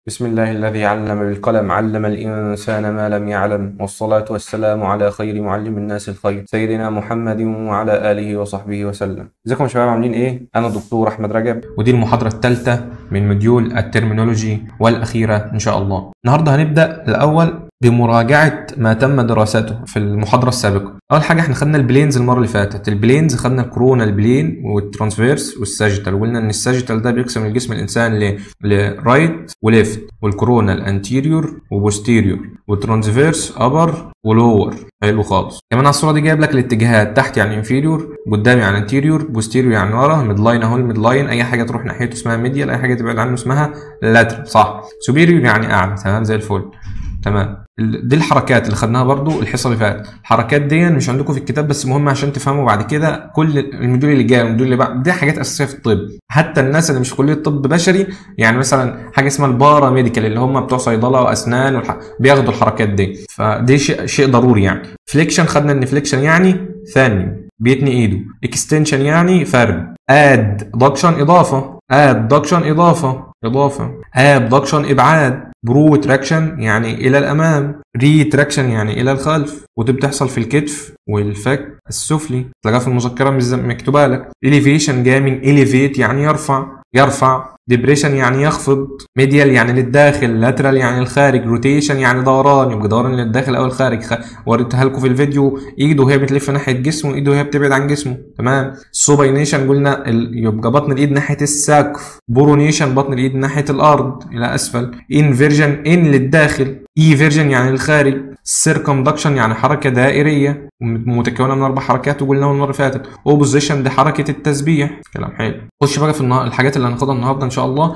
بسم الله الذي علم بالقلم علم الإنسان ما لم يعلم، والصلاة والسلام على خير معلم الناس الخير سيدنا محمد وعلى آله وصحبه وسلم. ازيكم يا شباب، عاملين ايه؟ أنا الدكتور أحمد رجب، ودي المحاضرة الثالثة من موديول الترمينولوجي والأخيرة إن شاء الله. النهاردة هنبدأ الأول بمراجعة ما تم دراسته في المحاضرة السابقة. أول حاجة احنا خدنا البلينز المرة اللي فاتت. البلينز خدنا الكورونال بلين والترانسفيرس والساجيتال، وقلنا إن الساجيتال ده بيقسم الجسم الإنسان لرايت وليفت، والكورونال انتيريور وبوستيريور، والترانسفيرس ابر ولور. حلو خالص. كمان على الصورة دي جايب لك الاتجاهات، تحت يعني انفيريور، قدام يعني انتيريور، بوستيريور يعني ورا، ميد لاين اهو الميد لاين، أي حاجة تروح ناحيته اسمها ميديال، أي حاجة تبعد عنه اسمها لاترال. صح. سوبيريور يعني أعلى. تمام زي الفل. تمام. دي الحركات اللي خدناها برضو الحصه اللي فاتت. الحركات دي مش عندكم في الكتاب بس مهمه عشان تفهموا بعد كده كل الموديول اللي جاي والموديول اللي بعد. دي حاجات اساسيه في الطب، حتى الناس اللي مش في كليه طب بشري، يعني مثلا حاجه اسمها البارا ميديكال اللي هم بتوع صيدله واسنان بياخدوا الحركات دي، فدي شيء ضروري يعني. فليكشن خدنا ان فليكشن يعني ثاني بيتني ايده، اكستنشن يعني فرد، ادكشن اضافه، ابدكشن ابعاد، برو تراكشن يعني الى الامام، ري تراكشن يعني الى الخلف، ودي بتحصل في الكتف والفك السفلي، تلاقيها في المذكره مكتوبه لك. اليفيشن جاي من اليفيت يعني يرفع، ديبريشن يعني يخفض، ميديال يعني للداخل، لاترال يعني الخارج، روتيشن يعني دوران، يبقى دوران للداخل او الخارج. وريتها لكم في الفيديو، ايده وهي بتلف ناحيه جسمه، ايده وهي بتبعد عن جسمه. تمام. سوباينيشن قلنا يبقى بطن الايد ناحيه السقف، بورونيشن بطن الايد ناحيه الارض الى اسفل، انفيرجن ان للداخل، ايفيرجن يعني الخارج، سيركمدكشن يعني حركه دائريه متكونه من 4 حركات وقلناهم المره اللي فاتت، اوبوزيشن دي حركه التسبيح. كلام حلو. خش بقى في الحاجات اللي هناخدها النهارده ان شاء الله.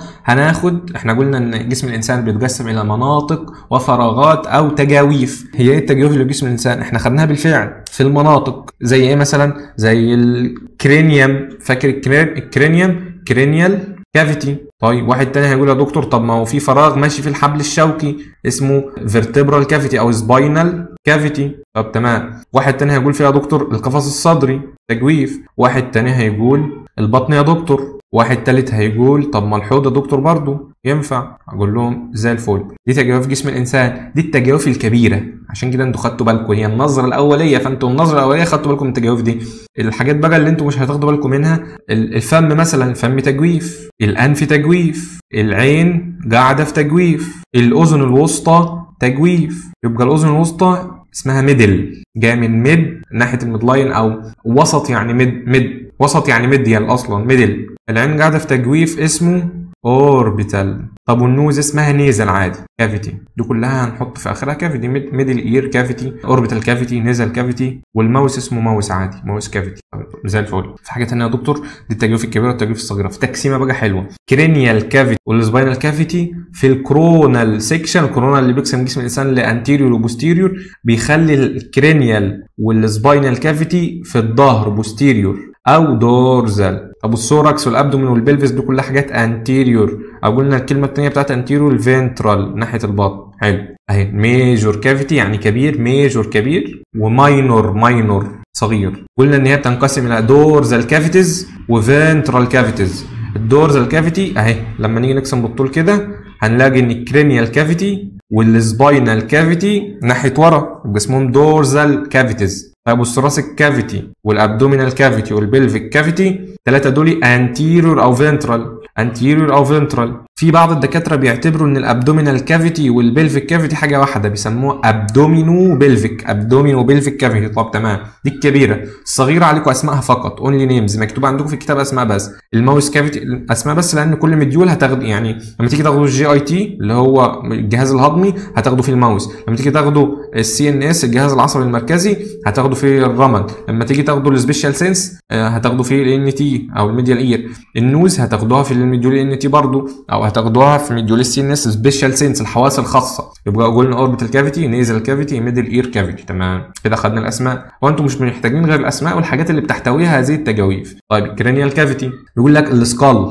احنا قلنا ان جسم الانسان بيتقسم الى مناطق وفراغات او تجاويف. هي ايه التجاويف اللي في جسم الانسان؟ احنا خدناها بالفعل في المناطق. زي ايه مثلا؟ زي الكرينيوم. فاكر الكرينيوم؟ كرينيال كافيتي. طيب واحد تاني هيقول يا دكتور طب ما هو في فراغ ماشي في الحبل الشوكي اسمه فيرتبرال كافيتي او سباينال كافيتي. طب تمام. واحد تاني هيقول فيها يا دكتور القفص الصدري تجويف. واحد تاني هيقول البطن يا دكتور. واحد تالت هيقول طب ما الحوض يا دكتور برضه ينفع. اقول لهم زي الفل. دي تجاويف جسم الانسان، دي التجاويف الكبيره، عشان كده انتوا خدتوا بالكم، هي النظره الاوليه، فانتوا النظره الاوليه خدتوا بالكم من التجاويف دي. الحاجات بقى اللي انتوا مش هتاخدوا بالكم منها، الفم مثلا، الفم تجويف، الانف تجويف، العين قاعده في تجويف، الاذن الوسطى تجويف. يبقى الاذن الوسطى اسمها ميدل، جاي من ميد ناحيه الميدلاين، او وسط يعني ميد وسط يعني ميديال اصلا ميدل. العين قاعده في تجويف اسمه اوربيتال. طب والنوز اسمها نيزل عادي كافيتي. دي كلها هنحط في اخرها كافيتي، ميدل اير كافيتي، اوربيتال كافيتي، نيزل كافيتي. والماوس اسمه ماوس عادي، ماوس كافيتي. زي الفل. في حاجه ثانيه يا دكتور؟ دي التجويف الكبيره والتجويف الصغيره. في تقسيمه بقى حلوه، كرينيال كافيتي والسباينال كافيتي. في الكرونال سيكشن، الكرونال اللي بيقسم جسم الانسان لانتيريور وبوستيريور، بيخلي الكرينيال والسباينال كافيتي في الظهر بوستيريور او دورزال. طب الثوركس والابدومين والبلفس دي كلها حاجات انتيريور، او قلنا الكلمه الثانيه بتاعت انتيريور الفنترال ناحيه البطن. حلو. اهي ميجور كافيتي يعني كبير، ميجور كبير، وماينور صغير. قلنا ان هي بتنقسم الى دورزال كافيتيز وفنترال كافيتيز. الدورزال كافيتي اهي لما نيجي نقسم بالطول كده هنلاقي ان الكرينيال كافيتي والسباينال كافيتي ناحيه ورا، يبقى اسمهم دورزال كافيتيز. طيب والثوراسيك كافيتي والابدومينال كافيتي والبلفيك كافيتي، 3 دول انتيريور او فنترال. في بعض الدكاتره بيعتبروا ان الابدومينال كافيتي والبلفيك كافيتي حاجه واحده، بيسموها ابدومينو بلفيك كافيتي. طب تمام. دي الكبيره. الصغيره عليكم اسمائها فقط، اونلي نيمز، مكتوب عندكم في الكتاب اسماء بس. الماوس كافيتي اسماء بس، لان كل مديول هتاخد، يعني لما تيجي تاخدوا الجي اي تي اللي هو الجهاز الهضمي هتاخدوا فيه الماوس، لما تيجي تاخدوا السي ان اس الجهاز العصبي المركزي هتاخدوا فيه الرمد، لما تيجي تاخدوا السبيشال سينس هتاخدوا فيه الان تي او الميديال اير. النوز هتاخدوها في المديول ان تي برضو، او هتاخدوها في مديول السي ان اس سبيشال سينس الحواس الخاصه. يبقى قلنا اوربيتال كافيتي، نيزل كافيتي، ميدل اير كافيتي. تمام كده خدنا الاسماء، وانتم مش محتاجين غير الاسماء والحاجات اللي بتحتويها هذه التجاويف. طيب الكرينيال كافيتي بيقول لك السكال،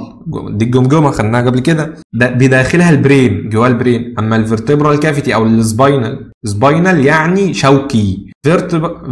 دي الجمجمه خدناها قبل كده، ده بداخلها البرين، جوه البرين. اما الفرتبرال كافيتي او السباينال سباينال يعني شوكي،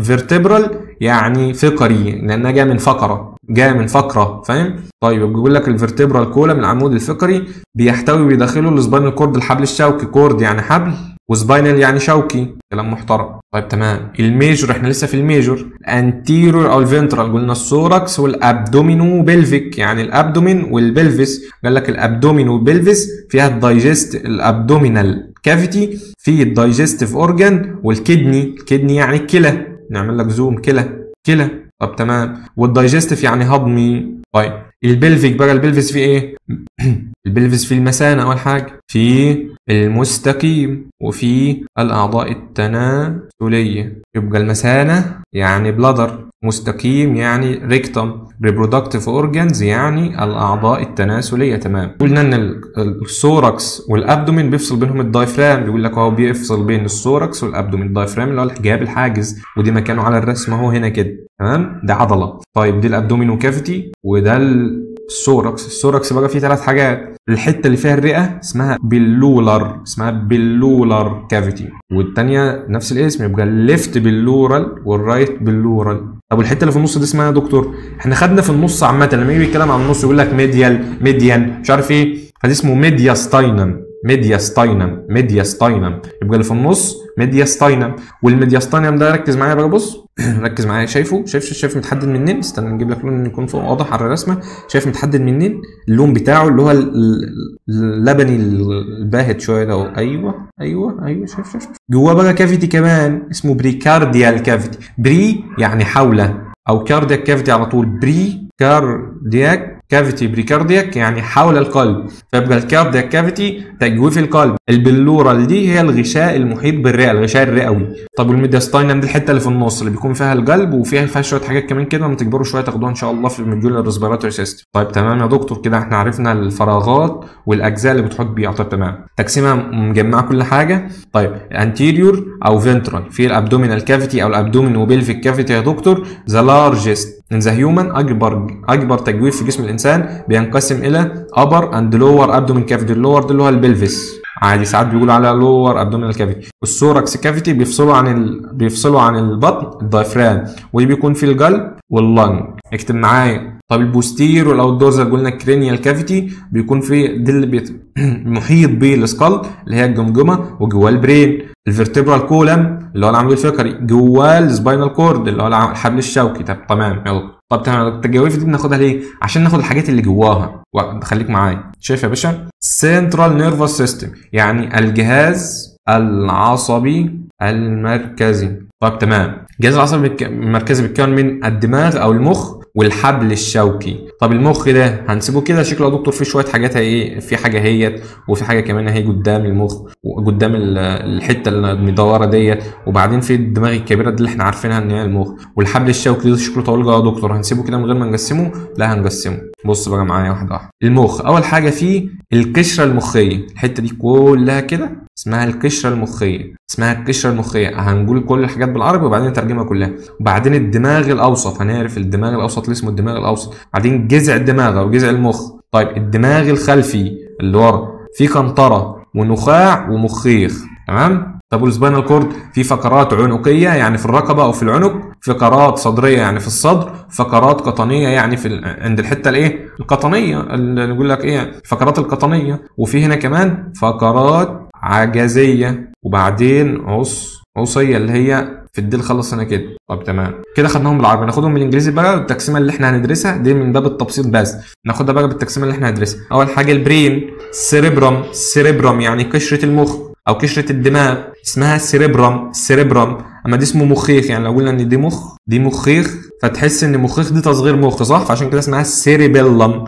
فيرتبرال يعني فقري لانها جايه من فقره، جايه من فقره، فاهم؟ طيب بيقول لك الفيرتبرال كولم العمود الفقري بيحتوي بداخله السباينال كورد الحبل الشوكي، كورد يعني حبل وسباينال يعني شوكي، كلام محترم. طيب تمام. الميجور احنا لسه في الميجور، الانتيريور او الفنترال قلنا الثوركس والابدومينو بلفيك، يعني الابدومين والبلفس. قال لك الابدومين والبلفس فيها الدايجست الابدومينال كافيتي، في الدايجستيف اورجان والكدني، الكدني يعني الكلى، نعمل لك زوم كلى. طب تمام. والدايجستيف يعني هضمي. طيب البلفيك بقى، البلفس فيه ايه؟ البلفس فيه المثانه اول حاجه، في المستقيم وفي الاعضاء التناسليه. يبقى المثانه يعني بلادر، مستقيم يعني ريكتم، ريبرودكتيف اورجانز يعني الاعضاء التناسليه. تمام. قلنا ان الثوركس والابدومين بيفصل بينهم الدايفرام، بيقول لك اهو بيفصل بين الثوركس والابدومين، الدايفرام اللي هو الحجاب الحاجز، ودي مكانه على الرسم اهو هنا كده، تمام؟ ده عضله. طيب دي الابدومينو كافيتي وده الثوركس. الثوركس بقى فيه 3 حاجات، الحته اللي فيها الرئه اسمها بلولر كافيتي، والثانيه نفس الاسم يبقى الليفت بلورال والرايت بلورال. طب الحته اللي في النص دي اسمها يا دكتور؟ احنا خدنا في النص عامه لما يجي يتكلم عن النص يقول لك ميديان مش عارف ايه، فدي اسمه ميدياستاينم. يبقى اللي في النص ميدياستاينم، والميدياستاينم ده ركز معايا بقى، بص ركز معايا، شايف متحدد منين؟ استنى نجيب لك لون يكون فوق واضح على الرسمه. شايف متحدد منين؟ اللون بتاعه اللي هو اللبني الباهت شويه ده. ايوه شايف جواه بقى كافيتي كمان اسمه بريكارديال كافيتي. بري يعني حوله، او كاردياك كافيتي على طول، بريكاردياك كافيتي، بريكاردياك يعني حول القلب، فيبقى الكاردياك كافيتي تجويف القلب. البلورال دي هي الغشاء المحيط بالرئه، الغشاء الرئوي. طب والميدياستاينم دي الحته اللي في النص اللي بيكون فيها القلب وفيها شويه حاجات كمان كده، لما تكبروا شويه تاخدوها ان شاء الله في الموديول الريسبيراتوري سيستم. طيب تمام يا دكتور، كده احنا عرفنا الفراغات والاجزاء اللي بتحط بيها. طيب تمام، تقسيمه مجمعه كل حاجه. طيب انتيريور او فنترال في الابدومينال كافيتي او الابدومين وبلفيك كافيتي يا دكتور. ذا لارجست ان ذا هيومن، اكبر تجويف في جسم الانسان بينقسم الى upper and lower abdomen cavity. اللور ده اللي هو البلفس، عادي ساعات بيقولوا على lower abdominal cavity. والثوركس كافيتي بيفصلوا عن البطن الدايفرام، ودي بيكون في القلب واللنج. اكتب معايا. طب البوستير او الدورزال قلنا الكرينيال كافيتي، بيكون في دي اللي محيط بيه السكال اللي هي الجمجمه وجواه البرين. الفيرتبرال كولم اللي هو العمود الفقري، جواه السباينال كورد اللي هو الحبل الشوكي. طب تمام يلا. طب تمام، التجاويف دي بناخدها ليه؟ عشان ناخد الحاجات اللي جواها. خليك معايا. شايف يا باشا؟ سنترال نيرفس سيستم يعني الجهاز العصبي المركزي. طب تمام. الجهاز العصبي المركزي بيتكون من الدماغ او المخ والحبل الشوكي. طب المخ ده هنسيبه كده شكله يا دكتور فيه شويه حاجات ايه، في حاجه هيت وفي حاجه كمان اهي قدام المخ وقدام الحته المدوره ديت، وبعدين في الدماغ الكبيره دي اللي احنا عارفينها ان هي المخ، والحبل الشوكي ده شكله طويل يا دكتور، هنسيبه كده من غير ما نقسمه؟ لا هنقسمه. بص بقى معايا واحده. المخ اول حاجه فيه القشره المخيه، الحته دي كلها كده اسمها القشره المخيه. هنقول كل الحاجات بالعربي وبعدين نترجمها كلها. وبعدين الدماغ الاوسط، هنعرف الدماغ الاوسط اللي اسمه الدماغ الاوسط. بعدين جذع الدماغ او جذع المخ. طيب الدماغ الخلفي اللي ورا فيه قنطره ونخاع ومخيخ، تمام؟ طب والسباينال كورد في فقرات عنقيه يعني في الرقبه او في العنق، فقرات صدريه يعني في الصدر، فقرات قطنيه يعني في عند الحته الايه القطنيه اللي نقول لك ايه الفقرات القطنيه، وفي هنا كمان فقرات عجزيه، وبعدين عصيه اللي هي في الديل. خلص هنا كده. طب تمام كده خدناهم بالعربي، ناخدهم بالانجليزي بقى. التقسيمه اللي احنا هندرسها دي من باب التبسيط بس، ناخدها بقى بالتقسيمه اللي احنا هندرسها. اول حاجه البرين، سيريبرم يعني قشره المخ او قشره الدماغ اسمها سيريبرم. اما دي اسمه مخيخ، يعني لو قلنا ان دي مخيخ فتحس ان مخيخ دي تصغير مخ، صح؟ فعشان كده اسمها سيريبيلم.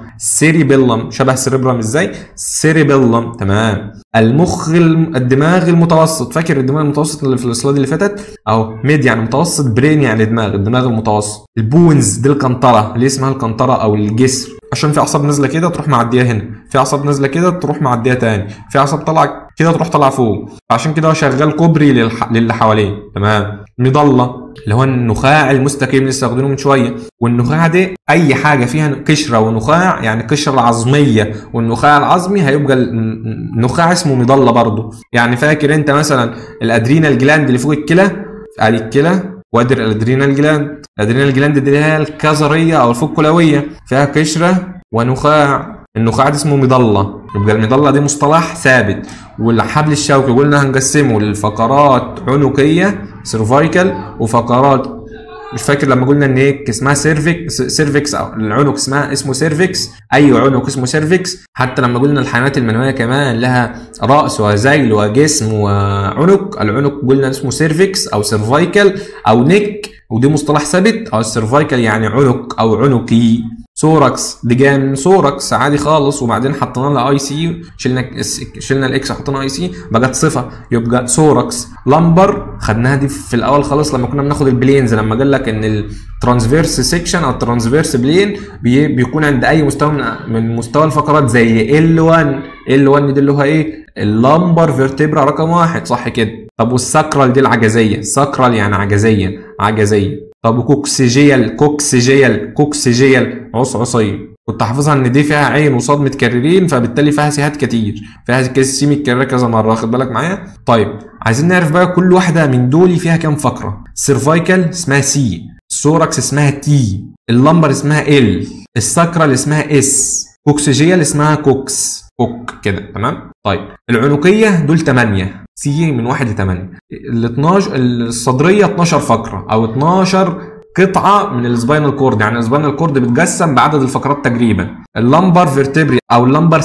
شبه سيريبرم ازاي؟ سيريبيلم. تمام. المخ الدماغ المتوسط، فاكر الدماغ المتوسط اللي في السلايد اللي فاتت اهو؟ ميد يعني متوسط، برين يعني الدماغ المتوسط. البونز دي القنطره، اللي اسمها القنطره او الجسر، عشان في اعصاب نازله كده تروح معديه هنا، في اعصاب نازله كده تروح معديه تاني، في اعصاب طالعه كده تروح طالع فوق، عشان كده هو شغال كوبري للي حواليه. تمام. مظله اللي هو النخاع المستقيم لسه واخدينه من شويه، والنخاع ده اي حاجه فيها قشره ونخاع، يعني القشره العظميه والنخاع العظمي هيبقى النخاع اسمه مظله برضه. يعني فاكر انت مثلا الادرينال جلاند اللي فوق الكلى، ادي الكلى وادي الادرينال جلاند. الادرينال جلاند دي هي الكظريه او الفوق-كلويه، فيها قشره ونخاع، النخاع ده اسمه مظله. يبقى المظله دي مصطلح ثابت. والحبل الشوكي قلنا هنقسمه لفقرات عنقيه سيرفايكال، وفقرات مش فاكر لما قلنا ان هيك اسمها سيرفكس او العنق اسمه سيرفكس. اي عنق اسمه سيرفكس. حتى لما قلنا الحيوانات المنويه كمان لها راس وذيل وجسم وعنق، العنق قلنا اسمه سيرفكس او سيرفايكال او نيك، ودي مصطلح ثابت. او السيرفايكال يعني عنق او عنقي. سوركس دي جايه من سوركس عادي خالص، وبعدين حطينا لها اي سي، شلنا الاكس حطينا اي سي بقت صفه، يبقى سوركس. لمبر خدناها دي في الاول خالص لما كنا بناخد البلينز، لما قال لك ان الترانسفيرس سيكشن او الترانسفيرس بلين بيكون عند اي مستوى من مستوى الفقرات زي ال1. ال1 دي اللي هو ايه؟ اللمبر فيرتبرا رقم 1، صح كده. طب والساكرال دي العجزيه، ساكرال يعني عجزيه. طب كوكسيجيال عصعصيه، كنت حافظها ان دي فيها عين وصاد متكررين، فبالتالي فيها سيهات كتير، فيها سي متكرره كذا مره، واخد بالك معايا؟ طيب عايزين نعرف بقى كل واحده من دول فيها كام فقره. السيرفايكال اسمها سي، السوركس اسمها تي، اللمبر اسمها ال، الساكرال اسمها اس، كوكسيجيال اسمها كوك كده. تمام. طيب العنقيه دول 8 سي من 1 ل 8. ال 12 الصدريه 12 فقره او 12 قطعه من السباينال كورد، يعني السباينال كورد بتقسم بعدد الفقرات تقريبا. اللمبر فيرتبري او اللمبر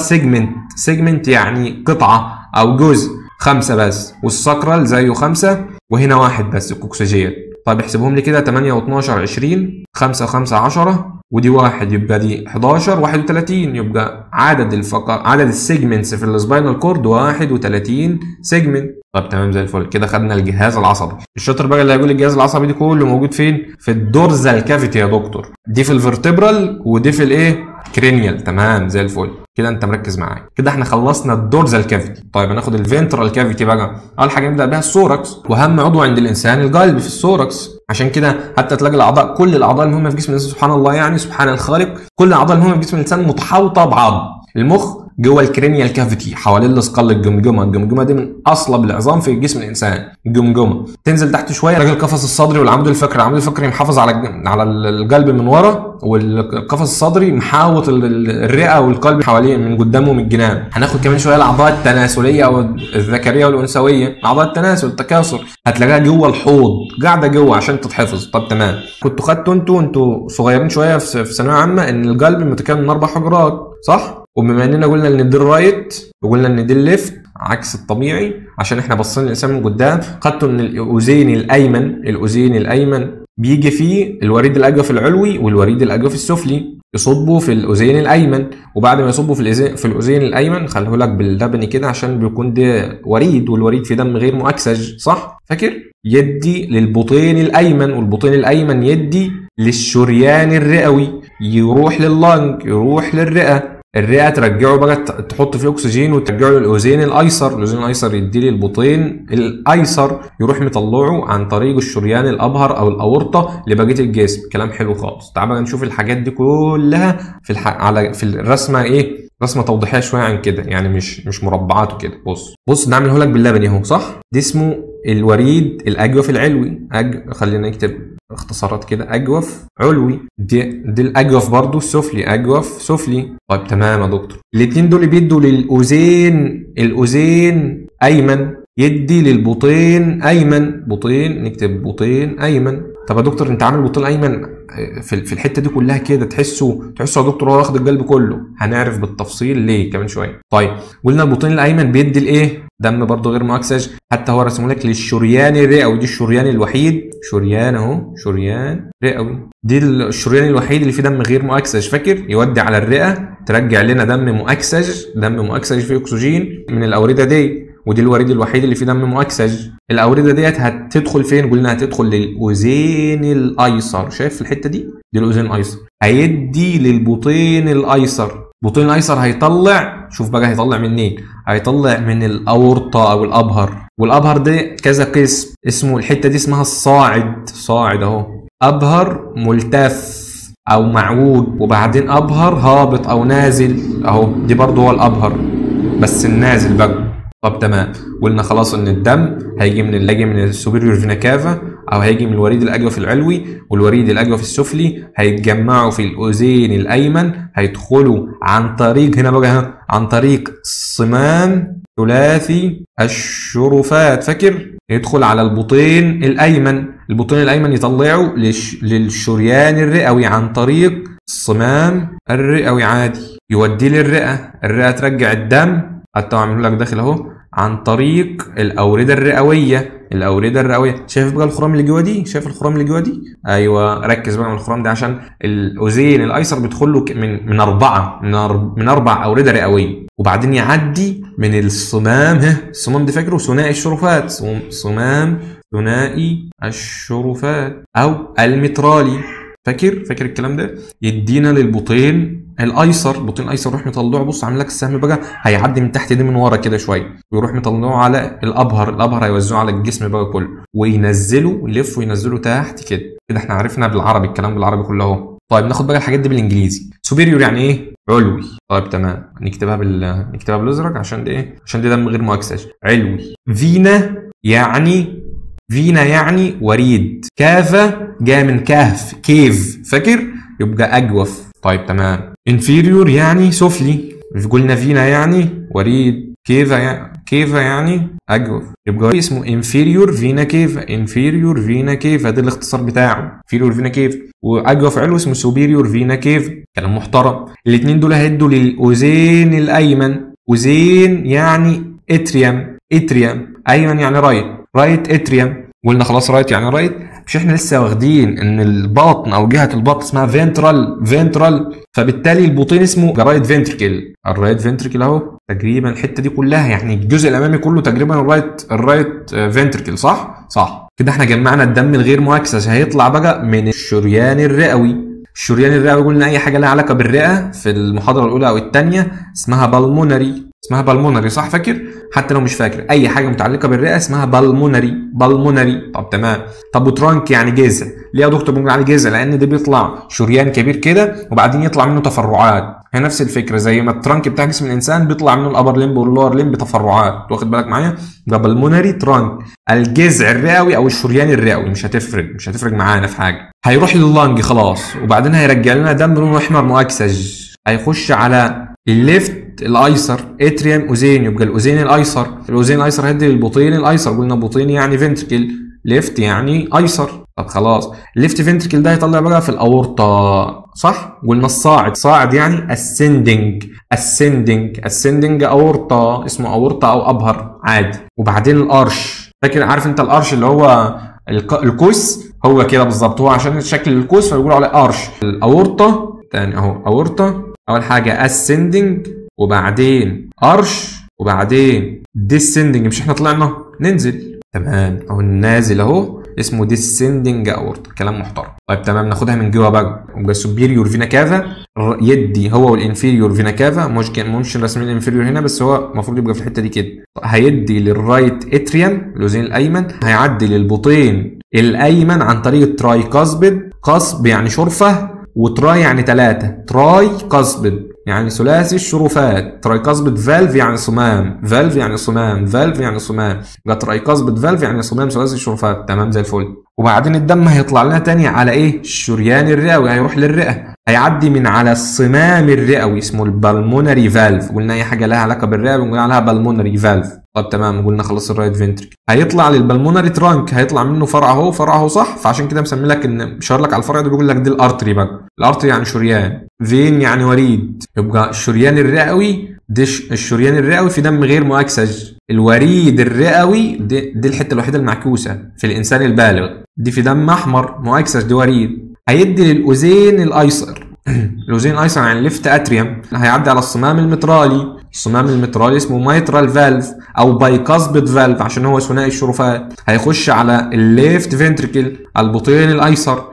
سيجمنت يعني قطعه او جزء 5 بس، والساكرال زيه 5، وهنا 1 بس الكوكسيجيال. طيب احسبهم لي كده، 8 و12 20، 5 و5 10، ودي 1 يبقى دي 11، 31 يبقى عدد السيجمنتس في السباينال كورد 31 سيجمنت. طب تمام زي الفل كده، خدنا الجهاز العصبي. الشاطر بقى اللي هيقول الجهاز العصبي دي كله موجود فين؟ في الدورزال كافيتي يا دكتور. دي في الفرتبرال ودي في الايه؟ كرينيال. تمام زي الفل كده، انت مركز معايا كده. احنا خلصنا الدورزال كافيتي. طيب هناخد الفنترال كافيتي بقى. اول حاجه نبدا بها السوركس، واهم عضو عند الانسان القلب في السوركس. عشان كده حتى تلاقي الاعضاء، كل الاعضاء المهمه في جسم الانسان سبحان الله، يعني سبحان الخالق، كل الاعضاء المهمه في جسم الانسان متحوطه ببعض. المخ جوه الكرينيال كافيتي حوالين الاسقال الجمجمه دي من اصلب العظام في جسم الانسان. الجمجمه تنزل تحت شويه راجل القفص الصدري والعمود الفقري. العمود الفقري محافظ على القلب من ورا، والقفص الصدري محاوط الرئه والقلب حواليه من قدامه من الجناب. هناخد كمان شويه الاعضاء التناسليه او الذكريه والانثويه. اعضاء التناسل التكاثر هتلاقيها جوه الحوض، قاعده جوه عشان تتحفظ. طب تمام. كنتوا خدتوا انتوا صغيرين شويه في ثانويه عامه ان القلب متكون من 4 حجرات، صح؟ وبما اننا قلنا ان دي الرايت وقلنا ان دي الليفت عكس الطبيعي عشان احنا باصين للانسان من قدام، خدتوا ان الاذين الايمن بيجي فيه الوريد الاجوف العلوي والوريد الاجوف السفلي، يصبوا في الاذين الايمن، وبعد ما يصبوا في الاذين الايمن خليه لك باللبني كده عشان بيكون ده وريد، والوريد في دم غير مؤكسج، صح؟ فاكر؟ يدي للبطين الايمن، والبطين الايمن يدي للشريان الرئوي، يروح لللنج، يروح للرئه، الرئه ترجعه بقى تحط فيه اكسجين وترجعه للاذين الايسر، الاذين الايسر يدي للبطين الايسر، يروح مطلعه عن طريق الشريان الابهر او الاورطه لبقيه الجسم. كلام حلو خالص. تعال بقى نشوف الحاجات دي كلها في الرسمه ايه؟ رسمه توضيحيه شويه عن كده، يعني مش مربعات وكده. بص نعمله لك باللبني اهو، صح؟ دي اسمه الوريد الاجوف العلوي. خلينا نكتب اختصارات كده، اجوف علوي. دي الاجوف برضو السفلي، اجوف سفلي. طيب تمام يا دكتور. الاثنين دول بيدوا الاذين ايمن، يدي للبطين ايمن، بطين نكتب بطين ايمن. طب يا دكتور انت عامل بطين ايمن في الحته دي كلها كده، تحسه يا دكتور هو واخد القلب كله. هنعرف بالتفصيل ليه كمان شويه. طيب قلنا البطين الايمن بيدي الايه؟ دم برضه غير مؤكسج، حتى هو رسمه لك للشريان الرئوي. دي الشريان الوحيد، شريان اهو، شريان رئوي. دي الشريان الوحيد اللي فيه دم غير مؤكسج، فاكر؟ يودي على الرئه ترجع لنا دم مؤكسج فيه اكسجين من الاورده دي، ودي الوريد الوحيد اللي فيه دم مؤكسج. الاورده ديت هتدخل فين؟ قلنا هتدخل للاذين الايسر. شايف الحته دي الاذين الايسر، هيدي للبطين الايسر. البطين الايسر هيطلع، شوف بقى هيطلع منين؟ هيطلع من الاورطه او الابهر، والابهر ده كذا قسم، اسمه الحته دي اسمها الصاعد، صاعد اهو، ابهر ملتف او معوج، وبعدين ابهر هابط او نازل اهو، دي برضه هو الابهر بس النازل بقى. طب تمام، قلنا خلاص ان الدم هيجي من السوبيريور فينا كافا، او هيجي من الوريد الاجوف العلوي والوريد الاجوف السفلي، هيتجمعوا في الاذين الايمن، هيدخلوا عن طريق هنا بقى عن طريق صمام ثلاثي الشرفات، فاكر؟ يدخل على البطين الايمن، البطين الايمن يطلعوا للشريان الرئوي عن طريق الصمام الرئوي عادي، يوديه للرئه، الرئه ترجع الدم، حتى اعملوا لك داخل اهو، عن طريق الاورده الرئويه، الاورده الرئويه. شايف بقى الخرام اللي جوه دي؟ شايف الخرام اللي جوه دي؟ ايوه، ركز بقى من الخرام ده عشان الاذين الايسر بيدخل له من اربع اورده رئويه، وبعدين يعدي من الصمام، الصمام ده فاكره ثنائي الشرفات، صمام ثنائي الشرفات او المترالي، فاكر الكلام ده؟ يدينا للبطين الايسر، البطين الايسر يروح مطلعه، بص عامل لك السهم بقى، هيعدي من تحت دي من ورا كده شويه، ويروح مطلعه على الابهر، الابهر هيوزعه على الجسم بقى كله، وينزله، يلف وينزله تحت كده. كده احنا عرفنا بالعربي، الكلام بالعربي كله اهو. طيب ناخد بقى الحاجات دي بالانجليزي. سوبيريور يعني ايه؟ علوي. طيب تمام، نكتبها بالازرق عشان ده ايه؟ عشان ده دم غير مؤكسج. علوي. فينا يعني وريد. كافا جاء من كهف، كيف، فاكر؟ يبقى اجوف. طيب تمام. انفيريور يعني سفلي، قلنا فينا يعني وريد، كيفا يعني اجوف، يبقى اسمه انفيريور فينا كيفا، انفيريور فينا كيفا، ده الاختصار بتاعه، انفيريور فينا كيفا. واجوف علو اسمه سوبيريور فينا كيفا. كلام محترم. الاثنين دول هيدوا للاذين الايمن، اذين يعني اتريم ايمن يعني رايت اتريم. قلنا خلاص رايت يعني رايت. مش احنا لسه واخدين ان البطن او جهه البطن اسمها فينترال، فبالتالي البطين اسمه رايت فينتركل، الرايت فينتركل اهو تقريبا الحته دي كلها، يعني الجزء الامامي كله تقريبا الرايت فينتركل، صح كده. احنا جمعنا الدم الغير مؤكسج، هيطلع بقى من الشريان الرئوي. الشريان الرئوي قلنا اي حاجه لها علاقه بالرئه في المحاضره الاولى او الثانيه اسمها بالمونري، صح؟ فاكر؟ حتى لو مش فاكر، اي حاجه متعلقه بالرئه اسمها بالمونري. طب تمام. طب وترانك يعني جذع. ليه يا دكتور بنقول عليه جذع؟ لان ده بيطلع شريان كبير كده وبعدين يطلع منه تفرعات، هي نفس الفكره زي ما الترانك بتاع جسم الانسان بيطلع منه الابر لمب واللور لمب تفرعات، واخد بالك معايا؟ ده بالمونري ترانك، الجذع الرئوي او الشريان الرئوي، مش هتفرق معانا في حاجه. هيروح لللنج خلاص، وبعدين هيرجع لنا دم لونه احمر مؤكسج، هيخش على الليفت الايسر اتريم اذين، يبقى الاذين الايسر هيدي للبطين الايسر، قلنا بطين يعني فنتركل، ليفت يعني ايسر. طب خلاص، الليفت فنتركل ده هيطلع بقى في الاورطه، صح؟ قلنا الصاعد يعني ascending اورطه، اسمه اورطه او ابهر عادي. وبعدين الارش، فاكر؟ عارف انت الارش اللي هو القوس، هو كده بالظبط، هو عشان شكل القوس فبيقولوا عليه ارش. الاورطه تاني اهو، اورطه اول حاجه ascending، وبعدين ارش، وبعدين descending، مش احنا طلعنا ننزل، تمام؟ اهو النازل اهو اسمه descending aorta، كلام محترم. طيب تمام، ناخدها من جوه بقى. يبقى superior vena cava يدي هو والانفيريور فينا كافا، مش رسمين الانفيريور هنا بس هو المفروض يبقى في الحته دي كده. هيدي للرايت اتريم الاذين الايمن، هيعدي للبطين الايمن عن طريق التراي كاسبد، قصب يعني شرفه، وتراي يعني 3، تراي كاسبد يعني ثلاثي الشرفات، تراي كاسبد فالف يعني صمام، فالف يعني صمام، يبقى تراي كاسبد فالف يعني صمام ثلاثي الشرفات، تمام زي الفل. وبعدين الدم هيطلع لنا تاني على ايه؟ الشريان الرئوي، هيروح للرئه، هيعدي من على الصمام الرئوي اسمه البالمونري فالف، قلنا اي حاجه لها علاقه بالرئه بنقول عليها بالمونري فالف. طب تمام، قلنا خلاص الرايت فنتريكل هيطلع للبالمونري ترانك، هيطلع منه فرع اهو صح، فعشان كده مسمي لك ان مشاور لك على الفرع ده، بيقول لك دي الارتري بقى، الارتري يعني شريان، فين يعني وريد، يبقى الشريان الرئوي الشريان الرئوي في دم غير مؤكسج، الوريد الرئوي دي الحته الوحيده المعكوسه في الانسان البالغ، دي في دم احمر مؤكسج، دي وريد. هيدي للاذين الايسر الاذين الايسر يعني الليفت اتريم، هيعدي على الصمام المترالي، الصمام المترالي اسمه مايترال فالف او بايكاسبيد فالف عشان هو ثنائي الشرفات، هيخش على الليفت فنتريكل البطين الايسر،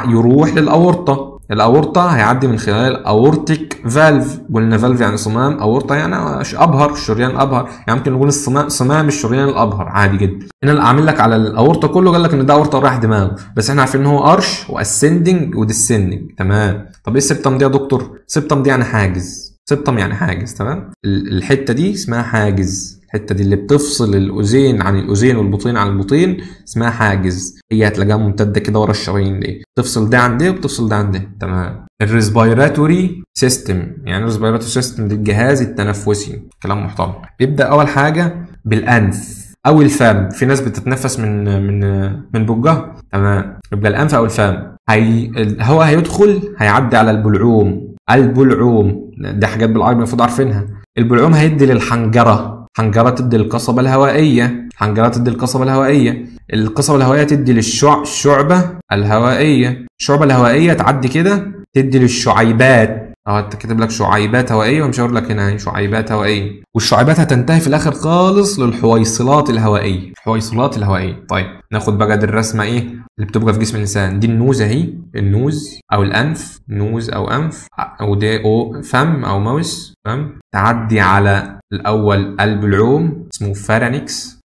يروح للاورطه، الاورطه هيعدي من خلال اورتيك فالف. قلنا فالف يعني صمام، اورطه يعني ابهر، الشريان الابهر، يعني ممكن نقول صمام الشريان الابهر عادي جدا. هنا اعمل لك على الاورطه كله، قال لك ان ده اورطه رايح دماغ، بس احنا عارفين ان هو ارش واسندنج وديسندنج. تمام. طب ايه السبتم دي يا دكتور؟ سبتم دي يعني حاجز، سبتم يعني حاجز. تمام. الحته دي اسمها حاجز، الحته دي اللي بتفصل الاذين عن الاذين والبطين عن البطين اسمها حاجز. هي هتلاقيها ممتده كده ورا الشرايين دي، بتفصل ده عن ده وبتفصل ده عن ده. تمام. الريسبيراتوري سيستم، يعني الريسبيراتوري سيستم ده الجهاز التنفسي. كلام محترم. بيبدا اول حاجه بالانف او الفم. في ناس بتتنفس من بقها. تمام. يبقى الانف او الفم. الهواء هيدخل هيعدي على البلعوم. البلعوم دي حاجات بالعربي المفروض عارفينها. البلعوم هيدي للحنجره، حنجره تدي للقصبه الهوائيه، حنجره تدي للقصبه الهوائيه، القصبه الهوائيه تدي الشعبه الهوائيه، الشعبه الهوائيه تعدي كده تدي للشعيبات. انت كاتب لك شعيبات هوائيه ومش هقول لك هنا شعيبات هوائيه، والشعيبات هتنتهي في الاخر خالص للحويصلات الهوائيه. الحويصلات الهوائيه. طيب ناخد بقى دي الرسمه ايه اللي بتبقى في جسم الانسان. دي النوز اهي، النوز او الانف، نوز او انف، او ده او فم او ماوس. تمام. تعدي على الاول البلعوم اسمه فارنكس،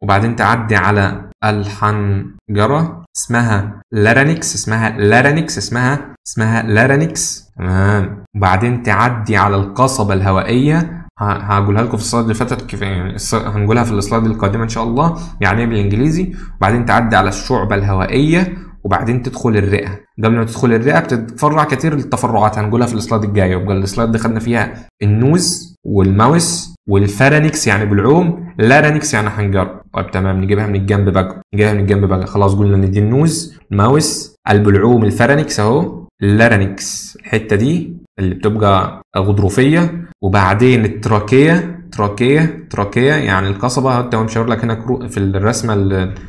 وبعدين تعدي على الحنجره اسمها لارنكس، اسمها لارنكس. تمام. وبعدين تعدي على القصبه الهوائيه، هقولها لكم في السلايد اللي فاتت كيف، يعني هنقولها في السلايد القادمه ان شاء الله يعني ايه بالانجليزي. وبعدين تعدي على الشعبه الهوائيه، وبعدين تدخل الرئه. قبل ما تدخل الرئه بتتفرع كتير التفرعات هنقولها في السلايد الجاي. يبقى السلايد دي خدنا فيها النوز والماوس والفارنكس يعني بلعوم، لارنكس يعني حنجره. طيب تمام. نجيبها من الجنب بقى، خلاص قلنا ان دي النوز، الماوس، البلعوم، الفارنكس اهو، اللارنكس الحته دي اللي بتبقى غضروفيه. وبعدين التراكيه يعني القصبه. انت مش هقول لك هنا في الرسمه